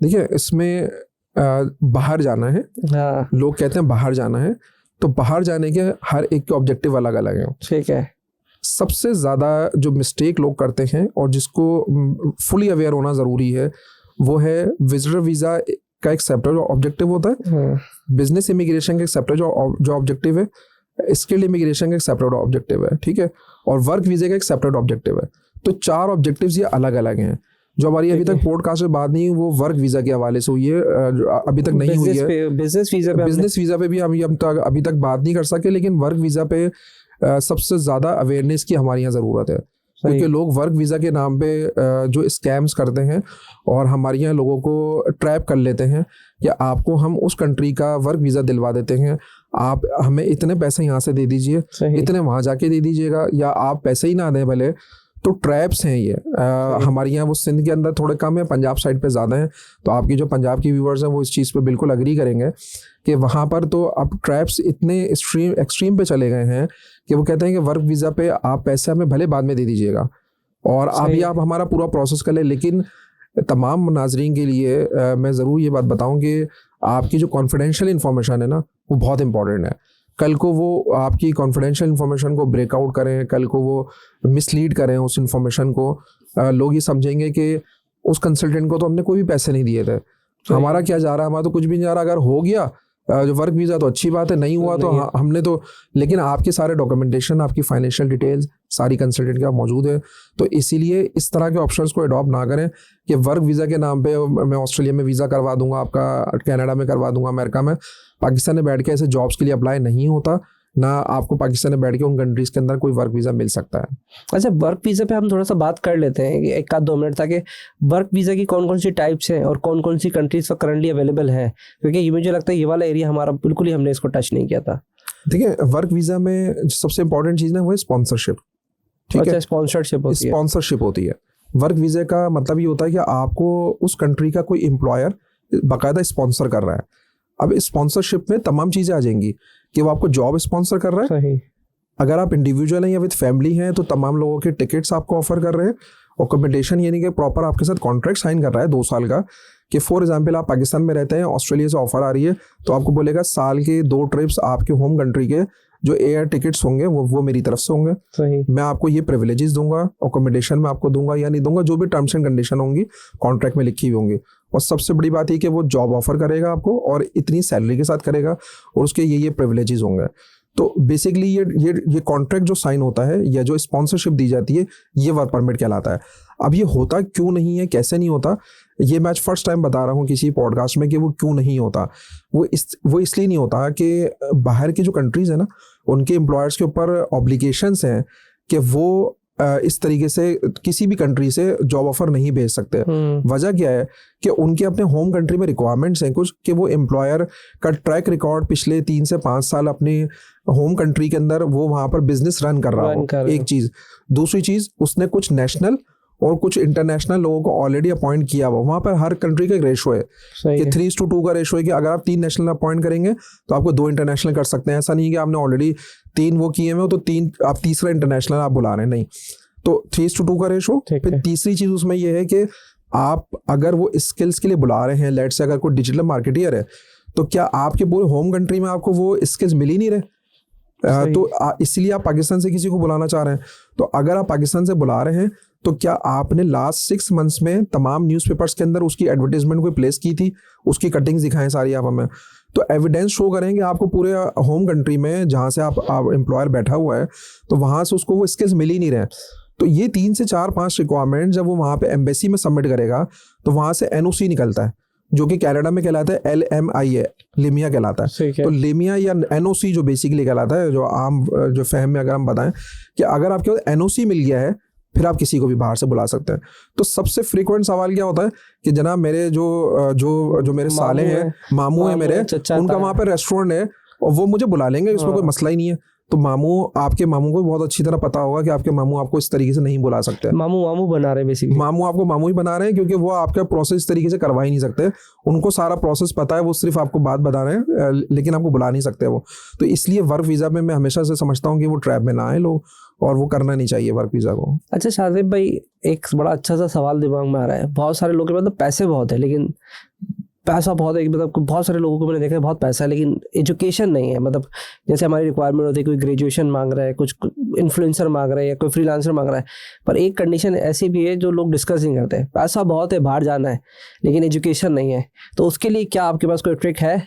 देखिए, इसमें बाहर जाना है।
हाँ,
लोग कहते हैं बाहर जाना है, तो बाहर जाने के हर एक के ऑब्जेक्टिव अलग अलग हैं।
ठीक है।
सबसे ज़्यादा जो मिस्टेक लोग करते हैं और जिसको फुली अवेयर होना ज़रूरी है वो है विजिटर वीज़ा का एक सेपरेट ऑब्जेक्टिव होता है, बिजनेस इमिग्रेशन का एक सेपरेट जो ऑब्जेक्टिव है, स्किल्ड इमिग्रेशन का एक सेपरेट ऑब्जेक्टिव है, ठीक है, और वर्क वीज़े का एक सेपरेट ऑब्जेक्टिव है। तो 4 ऑब्जेक्टिव्स ये अलग अलग हैं। जो हमारी अभी तक पॉडकास्ट में बात नहीं हुई वो वर्क वीज़ा के हवाले से हुई है, अभी तक नहीं हुई है।
बिजनेस वीज़ा पे
भी हम अभी तक बात नहीं कर सके, लेकिन वर्क वीज़ा पे सबसे ज़्यादा अवेयरनेस की हमारे यहाँ ज़रूरत है, क्योंकि लोग वर्क वीज़ा के नाम पे जो स्कैम्स करते हैं और हमारे यहाँ लोगों को ट्रैप कर लेते हैं कि आपको हम उस कंट्री का वर्क वीज़ा दिलवा देते हैं, आप हमें इतने पैसे यहाँ से दे दीजिए, इतने वहाँ जाके दे दीजिएगा, या आप पैसे ही ना दें भले। तो ट्रैप्स हैं ये। हमारे यहाँ वो सिंध के अंदर थोड़े कम है, पंजाब साइड पे ज़्यादा है। तो आपकी जो पंजाब की व्यूवर्स हैं वो इस चीज़ पे बिल्कुल अग्री करेंगे कि वहाँ पर तो अब ट्रैप्स इतने एक्सट्रीम पे चले गए हैं कि वो कहते हैं कि वर्क वीज़ा पे आप पैसे हमें भले बाद में दे दीजिएगा और अभी आप हमारा पूरा प्रोसेस कर लें। लेकिन तमाम नाजरीन के लिए मैं ज़रूर ये बात बताऊँ कि आपकी जो कॉन्फिडेंशियल इन्फॉर्मेशन है ना वो बहुत इंपॉर्टेंट है। कल को वो आपकी कॉन्फिडेंशियल इन्फॉर्मेशन को ब्रेकआउट करें, कल को वो मिसलीड करें उस इन्फॉर्मेशन को, लोग ये समझेंगे कि उस कंसल्टेंट को तो हमने कोई भी पैसे नहीं दिए थे, हमारा क्या जा रहा है, हमारा तो कुछ भी नहीं जा रहा। अगर हो गया जो वर्क वीज़ा तो अच्छी बात है, नहीं हुआ तो हमने तो, लेकिन आपके सारे डॉक्यूमेंटेशन, आपकी फाइनेंशियल डिटेल्स सारी कंसल्टेंट के मौजूद है। तो इसीलिए इस तरह के ऑप्शंस को अडॉप्ट ना करें कि वर्क वीज़ा के नाम पे मैं ऑस्ट्रेलिया में वीज़ा करवा दूंगा, आपका कनाडा में करवा दूंगा, अमेरिका में। पाकिस्तान में बैठ के ऐसे जॉब्स के लिए अप्लाई नहीं होता, ना आपको पाकिस्तान में बैठ के उन कंट्रीज़ के अंदर कोई वर्क वीज़ा मिल सकता है।
अच्छा, वर्क वीज़ा पे हम थोड़ा सा बात कर लेते हैं 1-2 मिनट, ताकि वर्क वीज़ा की कौन कौन सी टाइप्स हैं और कौन कौन सी कंट्रीज पर करंटली अवेलेबल है, क्योंकि ये मुझे लगता है ये वाला एरिया हमारा बिल्कुल ही हमने इसको टच नहीं किया था।
देखिए, वर्क वीज़ा में सबसे इंपॉर्टेंट चीज़ है वो है स्पॉन्सरशिप। ठीक है, स्पॉन्सरशिप होती है। वर्क वीज़ा का मतलब ये होता है कि आपको उस कंट्री का कोई एम्प्लॉयर बाकायदा स्पॉन्सर कर रहा है। अब स्पॉन्सरशिप में तमाम चीज़ें आ जाएंगी कि वो आपको जॉब स्पॉन्सर कर रहा है,
सही।
अगर आप इंडिविजुअल हैं या विद फैमिली हैं तो तमाम लोगों के टिकट्स आपको ऑफर कर रहे हैं, अकोमोडेशन यानी कि प्रॉपर आपके साथ कॉन्ट्रैक्ट साइन कर रहा है 2 साल का, कि फॉर एग्जांपल आप पाकिस्तान में रहते हैं, ऑस्ट्रेलिया से ऑफर आ रही है तो आपको बोलेगा साल के 2 ट्रिप्स आपके होम कंट्री के जो एयर टिकट्स होंगे वो मेरी तरफ से होंगे,
सही।
मैं आपको ये प्रिविलेजेस दूंगा, अकोमोडेशन में आपको दूंगा या नहीं दूंगा, जो भी टर्म्स एंड कंडीशन होंगी कॉन्ट्रैक्ट में लिखी हुई होंगी। और सबसे बड़ी बात ये कि वो जॉब ऑफर करेगा आपको और इतनी सैलरी के साथ करेगा और उसके ये प्रिविलेजेस होंगे। तो बेसिकली ये कॉन्ट्रैक्ट जो साइन होता है या जो स्पॉन्सरशिप दी जाती है ये वर्क परमिट कहलाता है। अब ये होता क्यों नहीं है, कैसे नहीं होता, ये मैं आज फर्स्ट टाइम बता रहा हूँ किसी पॉडकास्ट में कि वो क्यों नहीं होता। वो इसलिए नहीं होता कि बाहर की जो कंट्रीज़ है ना उनके एम्प्लॉयर्स के ऊपर ऑब्लिगेशंस हैं कि वो इस तरीके से किसी भी कंट्री से जॉब ऑफर नहीं भेज सकते। वजह क्या है कि उनके अपने होम कंट्री में रिक्वायरमेंट्स हैं कुछ, कि वो एम्प्लॉयर का ट्रैक रिकॉर्ड पिछले 3 से 5 साल अपने होम कंट्री के अंदर वो वहाँ पर बिजनेस रन कर रहा हो, एक चीज़। दूसरी चीज़, उसने कुछ नेशनल और कुछ इंटरनेशनल लोगों को ऑलरेडी अपॉइंट किया हुआ। वहाँ पर हर कंट्री का एक रेशो है कि 3:2 का रेशो है कि अगर आप 3 नेशनल अपॉइंट करेंगे तो आपको 2 इंटरनेशनल कर सकते हैं। ऐसा नहीं है कि आपने ऑलरेडी 3 वो किए हुए हो तो 3 आप तीसरा इंटरनेशनल आप बुला रहे हैं, नहीं। तो 3:2 का रेशो। फिर तीसरी चीज उसमें ये है कि आप अगर वो स्किल्स के लिए बुला रहे हैं, लेट्स से अगर कोई डिजिटल मार्केटियर है तो क्या आपके पूरे होम कंट्री में आपको वो स्किल्स मिल ही नहीं रहे? तो इसलिए आप पाकिस्तान से किसी को बुलाना चाह रहे हैं। तो अगर आप पाकिस्तान से बुला रहे हैं तो क्या आपने लास्ट 6 मंथ्स में तमाम न्यूज़पेपर्स के अंदर उसकी एडवर्टीजमेंट कोई प्लेस की थी, उसकी कटिंग्स दिखाएं सारी आप हमें। तो एविडेंस शो करेंगे आपको पूरे होम कंट्री में जहाँ से आप एम्प्लॉयर बैठा हुआ है, तो वहाँ से उसको वो स्किल्स मिल ही नहीं रहे। तो ये 3 से 4-5 रिक्वायरमेंट जब वो वहाँ पे एम्बेसी में सबमिट करेगा तो वहाँ से NOC निकलता है, जो कि कनाडा में कहलाता है LMIA, लिमिया कहलाता है। तो लिमिया या NOC जो बेसिकली कहलाता है, जो आम जो फहम में अगर हम बताएं कि अगर आपके पास NOC मिल गया है फिर आप किसी को भी बाहर से बुला सकते हैं। तो सबसे फ्रीक्वेंट सवाल क्या होता है कि जनाब मेरे जो मेरे साले हैं, मामू है मेरे, उनका वहाँ पे रेस्टोरेंट है और वो मुझे बुला लेंगे, इसमें कोई मसला ही नहीं है। तो आपके मामू को बहुत अच्छी तरह पता होगा कि आपके मामू आपको इस तरीके से नहीं बुला सकते।
मामू बना रहे हैं बेसिकली,
मामू आपको मामू ही बना रहे हैं क्योंकि वो आपका प्रोसेस इस तरीके से करवा ही नहीं सकते। उनको सारा प्रोसेस पता है, वो सिर्फ आपको बात बता रहे हैं लेकिन आपको बुला नहीं सकते वो। तो इसलिए वर्क वीज़ा में मैं हमेशा से समझता हूँ कि वो ट्रैप में ना आए लोग, और वो करना नहीं चाहिए वर्क वीज़ा को।
अच्छा शाजिब भाई, एक बड़ा अच्छा सा सवाल दिमाग में आ रहा है। बहुत सारे लोगों के पास तो पैसे बहुत है, लेकिन पैसा बहुत है, मतलब बहुत सारे लोगों को मैंने देखा है बहुत पैसा है लेकिन एजुकेशन नहीं है। मतलब जैसे हमारी रिक्वायरमेंट होती है, कोई ग्रेजुएशन मांग रहा है, कुछ इन्फ्लुएंसर मांग रहा है या कोई फ्रीलांसर मांग रहा है, पर एक कंडीशन ऐसी भी है जो लोग डिस्कस नहीं करते। पैसा बहुत है, बाहर जाना है, लेकिन एजुकेशन नहीं है। तो उसके लिए क्या आपके पास कोई ट्रिक है?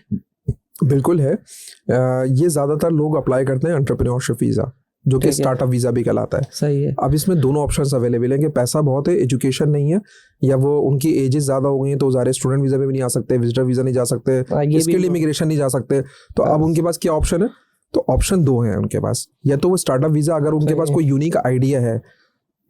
बिल्कुल है। ये ज़्यादातर लोग अप्लाई करते हैं एंटरप्रेन्योरशिप वीज़ा, जो कि स्टार्टअप वीज़ा भी कहलाता है।
सही है।
अब इसमें दोनों ऑप्शंस अवेलेबल हैं कि पैसा बहुत है, एजुकेशन नहीं है, या वो उनकी एजेस ज़्यादा हो गई हैं तो ज़्यादा स्टूडेंट वीज़ा में भी नहीं आ सकते, विजिटर वीज़ा नहीं जा सकते, इसके लिए इमिग्रेशन नहीं जा सकते। तो अब उनके पास क्या ऑप्शन है? तो ऑप्शन 2 हैं उनके पास। या तो वो स्टार्टअप वीज़ा, अगर उनके पास कोई यूनिक आइडिया है,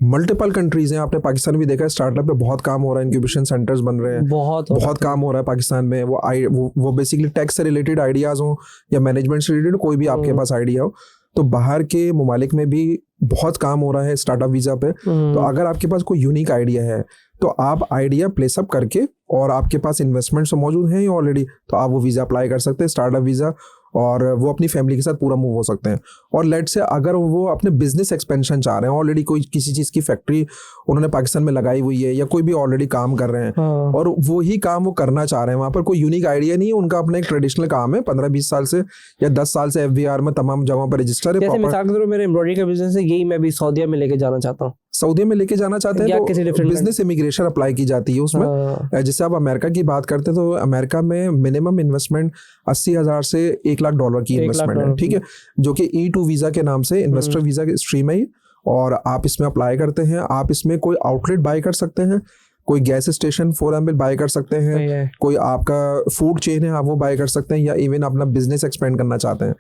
मल्टीपल कंट्रीज हैं, आपने पाकिस्तान भी देखा है स्टार्टअप पे बहुत काम हो रहा है, इंक्यूबेशन सेंटर्स बन रहे हैं, बहुत काम हो रहा है पाकिस्तान में। वो बेसिकली टैक्स से रिलेटेड आइडियाज हो या मैनेजमेंट से रिलेटेड कोई भी आपके पास आइडिया हो, तो बाहर के ममालिक में भी बहुत काम हो रहा है स्टार्टअप वीज़ा पे। तो अगर आपके पास कोई यूनिक आइडिया है तो आप आइडिया प्लेसअप करके, और आपके पास इन्वेस्टमेंट तो मौजूद हैं ऑलरेडी, तो आप वो वीज़ा अप्लाई कर सकते हैं, स्टार्टअप वीज़ा, और वो अपनी फैमिली के साथ पूरा मूव हो सकते हैं। और लेट से अगर वो अपने बिजनेस एक्सपेंशन चाह रहे हैं, ऑलरेडी कोई किसी चीज़ की फैक्ट्री उन्होंने पाकिस्तान में लगाई हुई है, या कोई भी ऑलरेडी काम कर रहे हैं और वो ही काम वो करना चाह रहे हैं, वहाँ पर कोई यूनिक आइडिया नहीं है, उनका अपना एक ट्रेडिशनल काम है, 15-20 साल से या 10 साल से FBR में तमाम जगहों पर रजिस्टर है।
जैसे मिसाल के तौर पर मेरे एम्ब्रॉयडरी का बिजनेस है, यही मैं भी सऊदीया में लेके जाना चाहता हूँ।
सऊदी में लेके जाना चाहते हैं तो बिजनेस इमिग्रेशन अप्लाई की जाती है उसमें। जैसे आप अमेरिका की बात करते हैं तो अमेरिका में मिनिमम इन्वेस्टमेंट $80,000 से $1 लाख की इन्वेस्टमेंट है, ठीक है, जो कि E2 वीज़ा के नाम से इन्वेस्टर वीज़ा की स्ट्रीम है। और आप इसमें अप्लाई करते हैं, आप इसमें कोई आउटलेट बाय कर सकते हैं, कोई गैस स्टेशन 4 ML बाय कर सकते हैं, कोई आपका फूड चेन है आप वो बाय कर सकते हैं, या इवन अपना बिजनेस एक्सपेंड करना चाहते हैं।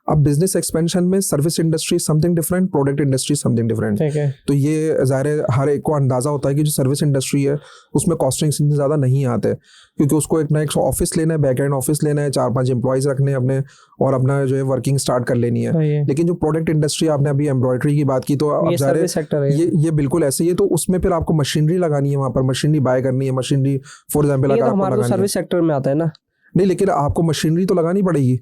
अब बिजनेस एक्सपेंशन में service industry something different, product industry something different. तो ये ज़ाहिर हर एक को अंदाज़ा होता है कि जो सर्विस इंडस्ट्री है उसमें कॉस्टिंग्स इतने ज़्यादा नहीं आते, क्योंकि उसको एक ऑफिस लेना है, बैक एंड ऑफिस लेना है, 4-5 एम्प्लॉयज़ रखने हैं अपने, और अपना जो है वर्किंग स्टार्ट कर लेनी है। लेकिन जो प्रोडक्ट इंडस्ट्री, आपने अभी एम्ब्रॉयडरी की बात की, तो अब ये बिल्कुल ऐसे ही है। तो उसमें फिर आपको मशीनरी लगानी है, वहाँ पर मशीनरी बाय करनी है, machinery for example
service sector में आता है ना।
नहीं, लेकिन आपको मशीनरी तो लगानी पड़ेगी,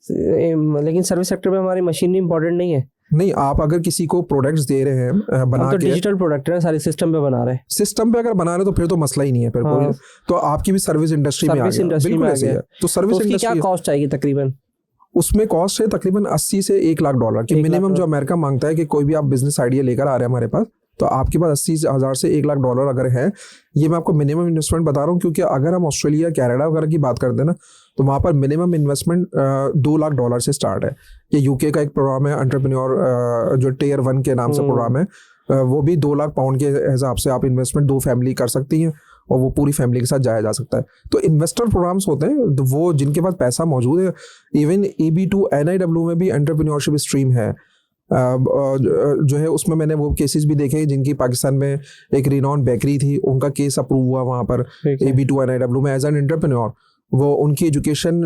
लेकिन सर्विस सेक्टर में हमारी मशीनरी इंपॉर्टेंट नहीं है।
नहीं, आप अगर किसी को प्रोडक्ट्स दे रहे हैं बना
तो
के,
डिजिटल प्रोडक्ट है, सारे सिस्टम पे बना रहे हैं,
सिस्टम पे अगर बना रहे हैं तो फिर तो मसला ही नहीं है फिर कोई। तो आपकी भी सर्विस इंडस्ट्री में आ गया, बिल्कुल ऐसे है। तो सर्विस इंडस्ट्री
क्या कॉस्ट आएगी तकरीबन?
उसमें कॉस्ट है तकरीबन $80 से $1 लाख की मिनिमम, जो अमेरिका मांगता है कि कोई भी आप बिजनेस आइडिया लेकर आ रहे हैं हमारे पास, तो आपके पास $80,000 से $1 लाख अगर है, ये मैं आपको मिनिमम इन्वेस्टमेंट बता रहा हूँ। क्योंकि अगर हम ऑस्ट्रेलिया, कनाडा वगैरह की बात करते हैं ना, तो वहाँ पर मिनिमम इन्वेस्टमेंट $2 लाख से स्टार्ट है। ये यूके का एक प्रोग्राम है एंटरप्रेन्योर, जो Tier 1 के नाम से प्रोग्राम है, वो भी £2 लाख के हिसाब से आप इन्वेस्टमेंट 2 फैमिली कर सकती हैं, और वो पूरी फैमिली के साथ जाया जा सकता है। तो इन्वेस्टर प्रोग्राम्स होते हैं, तो वो जिनके पास पैसा मौजूद है। इवन EB2 NIW में भी एंटरप्रेन्योरशिप स्ट्रीम है, जो है उसमें मैंने वो केसेस भी देखे जिनकी पाकिस्तान में एक रिनॉन बेकरी थी, उनका केस अप्रूव हुआ वहाँ पर EB2 NIW में एज एन एंटरप्रेन्योर। वो उनकी एजुकेशन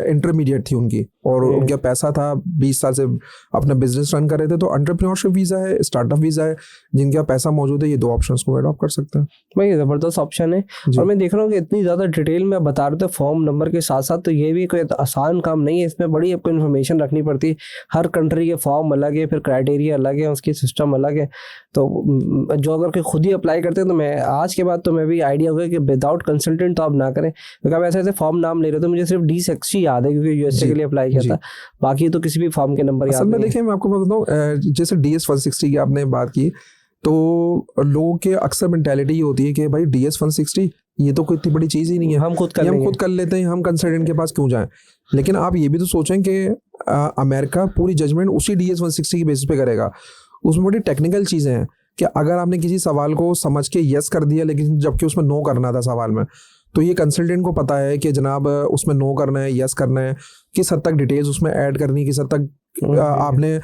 इंटरमीडिएट थी उनकी, और उनका पैसा था, 20 साल से अपना बिजनेस रन कर रहे थे। तो एंटरप्रेन्योरशिप वीज़ा है, स्टार्टअप वीज़ा है, जिनका पैसा मौजूद है, ये 2 ऑप्शंस को अडॉप्ट कर सकते हैं।
भाई ज़बरदस्त ऑप्शन है। और मैं देख रहा हूँ कि इतनी ज़्यादा डिटेल में बता रहे थे फॉर्म नंबर के साथ साथ, तो ये भी कोई आसान काम नहीं है, इसमें बड़ी आपको इन्फॉर्मेशन रखनी पड़ती है। हर कंट्री के फॉर्म अलग है, फिर क्राइटेरिया अलग है, उसकी सिस्टम अलग है। तो जो अगर कोई खुद ही अप्लाई करते हैं तो मैं आज के बाद तो मैं भी आइडिया हुआ कि विदाउट कंसल्टेंट तो आप ना करें, क्योंकि आप ऐसे ऐसे फॉर्म नाम ले रहे थे, मुझे सिर्फ D60 याद है क्योंकि यूएसए के लिए अप्लाई किया था, बाकी तो किसी भी फॉर्म के नंबर याद नहीं।
देखिए मैं आपको बताऊँ, जैसे DS160 की आपने बात की, तो लोगों के अक्सर मेंटालिटी ये होती है कि भाई DS160 ये तो कोई इतनी बड़ी चीज़ ही नहीं है,
हम खुद कर
लेते हैं, हम कंसल्टेंट के पास क्यों जाएं। लेकिन आप ये भी तो सोचें कि अमेरिका पूरी जजमेंट उसी DS160 की बेसिस पे करेगा। उसमें बड़ी टेक्निकल चीज़ें हैं कि अगर आपने किसी सवाल को समझ के यस कर दिया, लेकिन जबकि उसमें नो करना था सवाल में, तो ये कंसल्टेंट को पता है कि जनाब उसमें नो करना है, यस करना है, किस हद तक डिटेल्स उसमें ऐड करनी है, किस हद तक आपने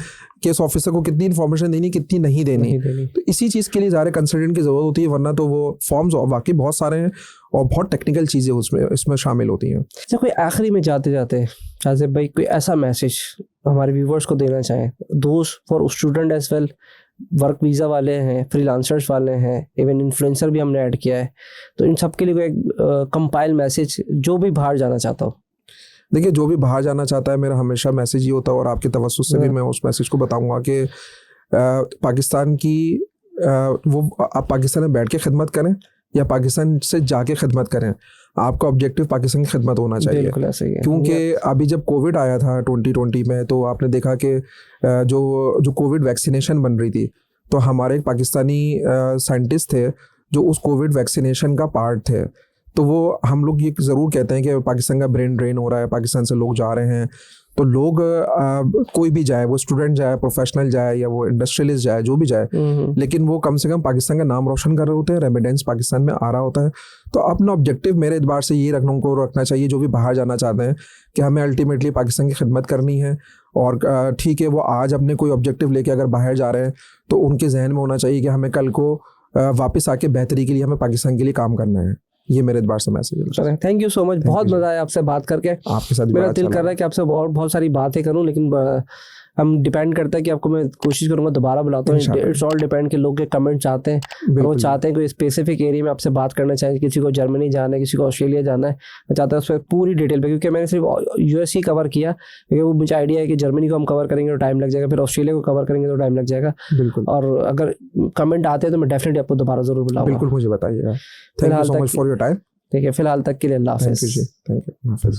केस ऑफिसर को कितनी इन्फॉर्मेशन देनी, कितनी नहीं देनी। तो इसी चीज़ के लिए ज़्यादा कंसल्टेंट की ज़रूरत होती है, वरना तो वो फॉर्म्स वाकई बहुत सारे हैं और बहुत टेक्निकल चीज़ें इसमें शामिल होती हैं।
अच्छा, कोई आखिरी में जाते जाते शाज़ेब भाई कोई ऐसा मैसेज हमारे व्यूवर्स को देना चाहें, दोस्त for student as well, work visa वाले हैं, फ्रीलांसर्स वाले हैं, इवन इन्फ्लुएंसर भी हमने ऐड किया है, तो इन सब के लिए कोई कंपाइल मैसेज जो भी बाहर जाना चाहता हो?
देखिए, जो भी बाहर जाना चाहता है, मेरा हमेशा मैसेज ये होता है, और आपके तवज्जुह से भी मैं उस मैसेज को बताऊंगा कि पाकिस्तान की वो आप पाकिस्तान में बैठ के खिदमत करें या पाकिस्तान से जाके खिदमत करें, आपका ऑब्जेक्टिव पाकिस्तान की खिदमत होना चाहिए।
बिल्कुल ऐसा ही है,
क्योंकि अभी जब कोविड आया था 2020 में, तो आपने देखा कि जो कोविड वैक्सीनेशन बन रही थी, तो हमारे एक पाकिस्तानी साइंटिस्ट थे जो उस कोविड वैक्सीनेशन का पार्ट थे। तो वो हम लोग ये ज़रूर कहते हैं कि पाकिस्तान का ब्रेन ड्रेन हो रहा है, पाकिस्तान से लोग जा रहे हैं। तो लोग कोई भी जाए, वो स्टूडेंट जाए, प्रोफेशनल जाए, या वो इंडस्ट्रियलिस्ट जाए, जो भी जाए, लेकिन वो कम से कम पाकिस्तान का नाम रोशन कर रहे होते हैं, रेमिडेंस पाकिस्तान में आ रहा होता है। तो अपना ऑब्जेक्टिव मेरे एतबार से ये रखना चाहिए, जो भी बाहर जाना चाहते हैं, कि हमें अल्टीमेटली पाकिस्तान की खिदमत करनी है। और ठीक है, वो आज अपने कोई ऑब्जेक्टिव लेके अगर बाहर जा रहे हैं, तो उनके जहन में होना चाहिए कि हमें कल को वापस आके बेहतरी के लिए हमें पाकिस्तान के लिए काम करना है। ये मेरे एतबार से मैसेज है।
थैंक यू सो मच, बहुत मजा आया आपसे बात करके।
आपके साथ
मेरा दिल कर रहा है कि आपसे बहुत सारी बातें करूं, लेकिन हम डिपेंड करता है कि आपको मैं कोशिश करूंगा दोबारा बुलाता हूँ। इट्स ऑल डिपेंड कि लोग के कमेंट चाहते हैं, और वो चाहते हैं कोई स्पेसिफिक एरिया में आपसे बात करना चाहिए, किसी को जर्मनी जाना है, किसी को ऑस्ट्रेलिया जाना है, मैं चाहता हूँ उस पर पूरी डिटेल पे, क्योंकि मैंने सिर्फ यूएस ही कवर किया, क्योंकि वो मुझे आइडिया है कि जर्मनी को हम कवर करेंगे तो टाइम लग जाएगा, फिर ऑस्ट्रेलिया को कवर करेंगे तो टाइम लग जाएगा।
बिल्कुल।
और अगर कमेंट आते हैं तो मैं डेफिनेटली आपको दोबारा जरूर बुलाऊंगा।
बिल्कुल, मुझे बताइएगा। Thank you so much for your time.
ठीक है, फिलहाल तक के लिए अल्लाह हाफिज़।
Thank you.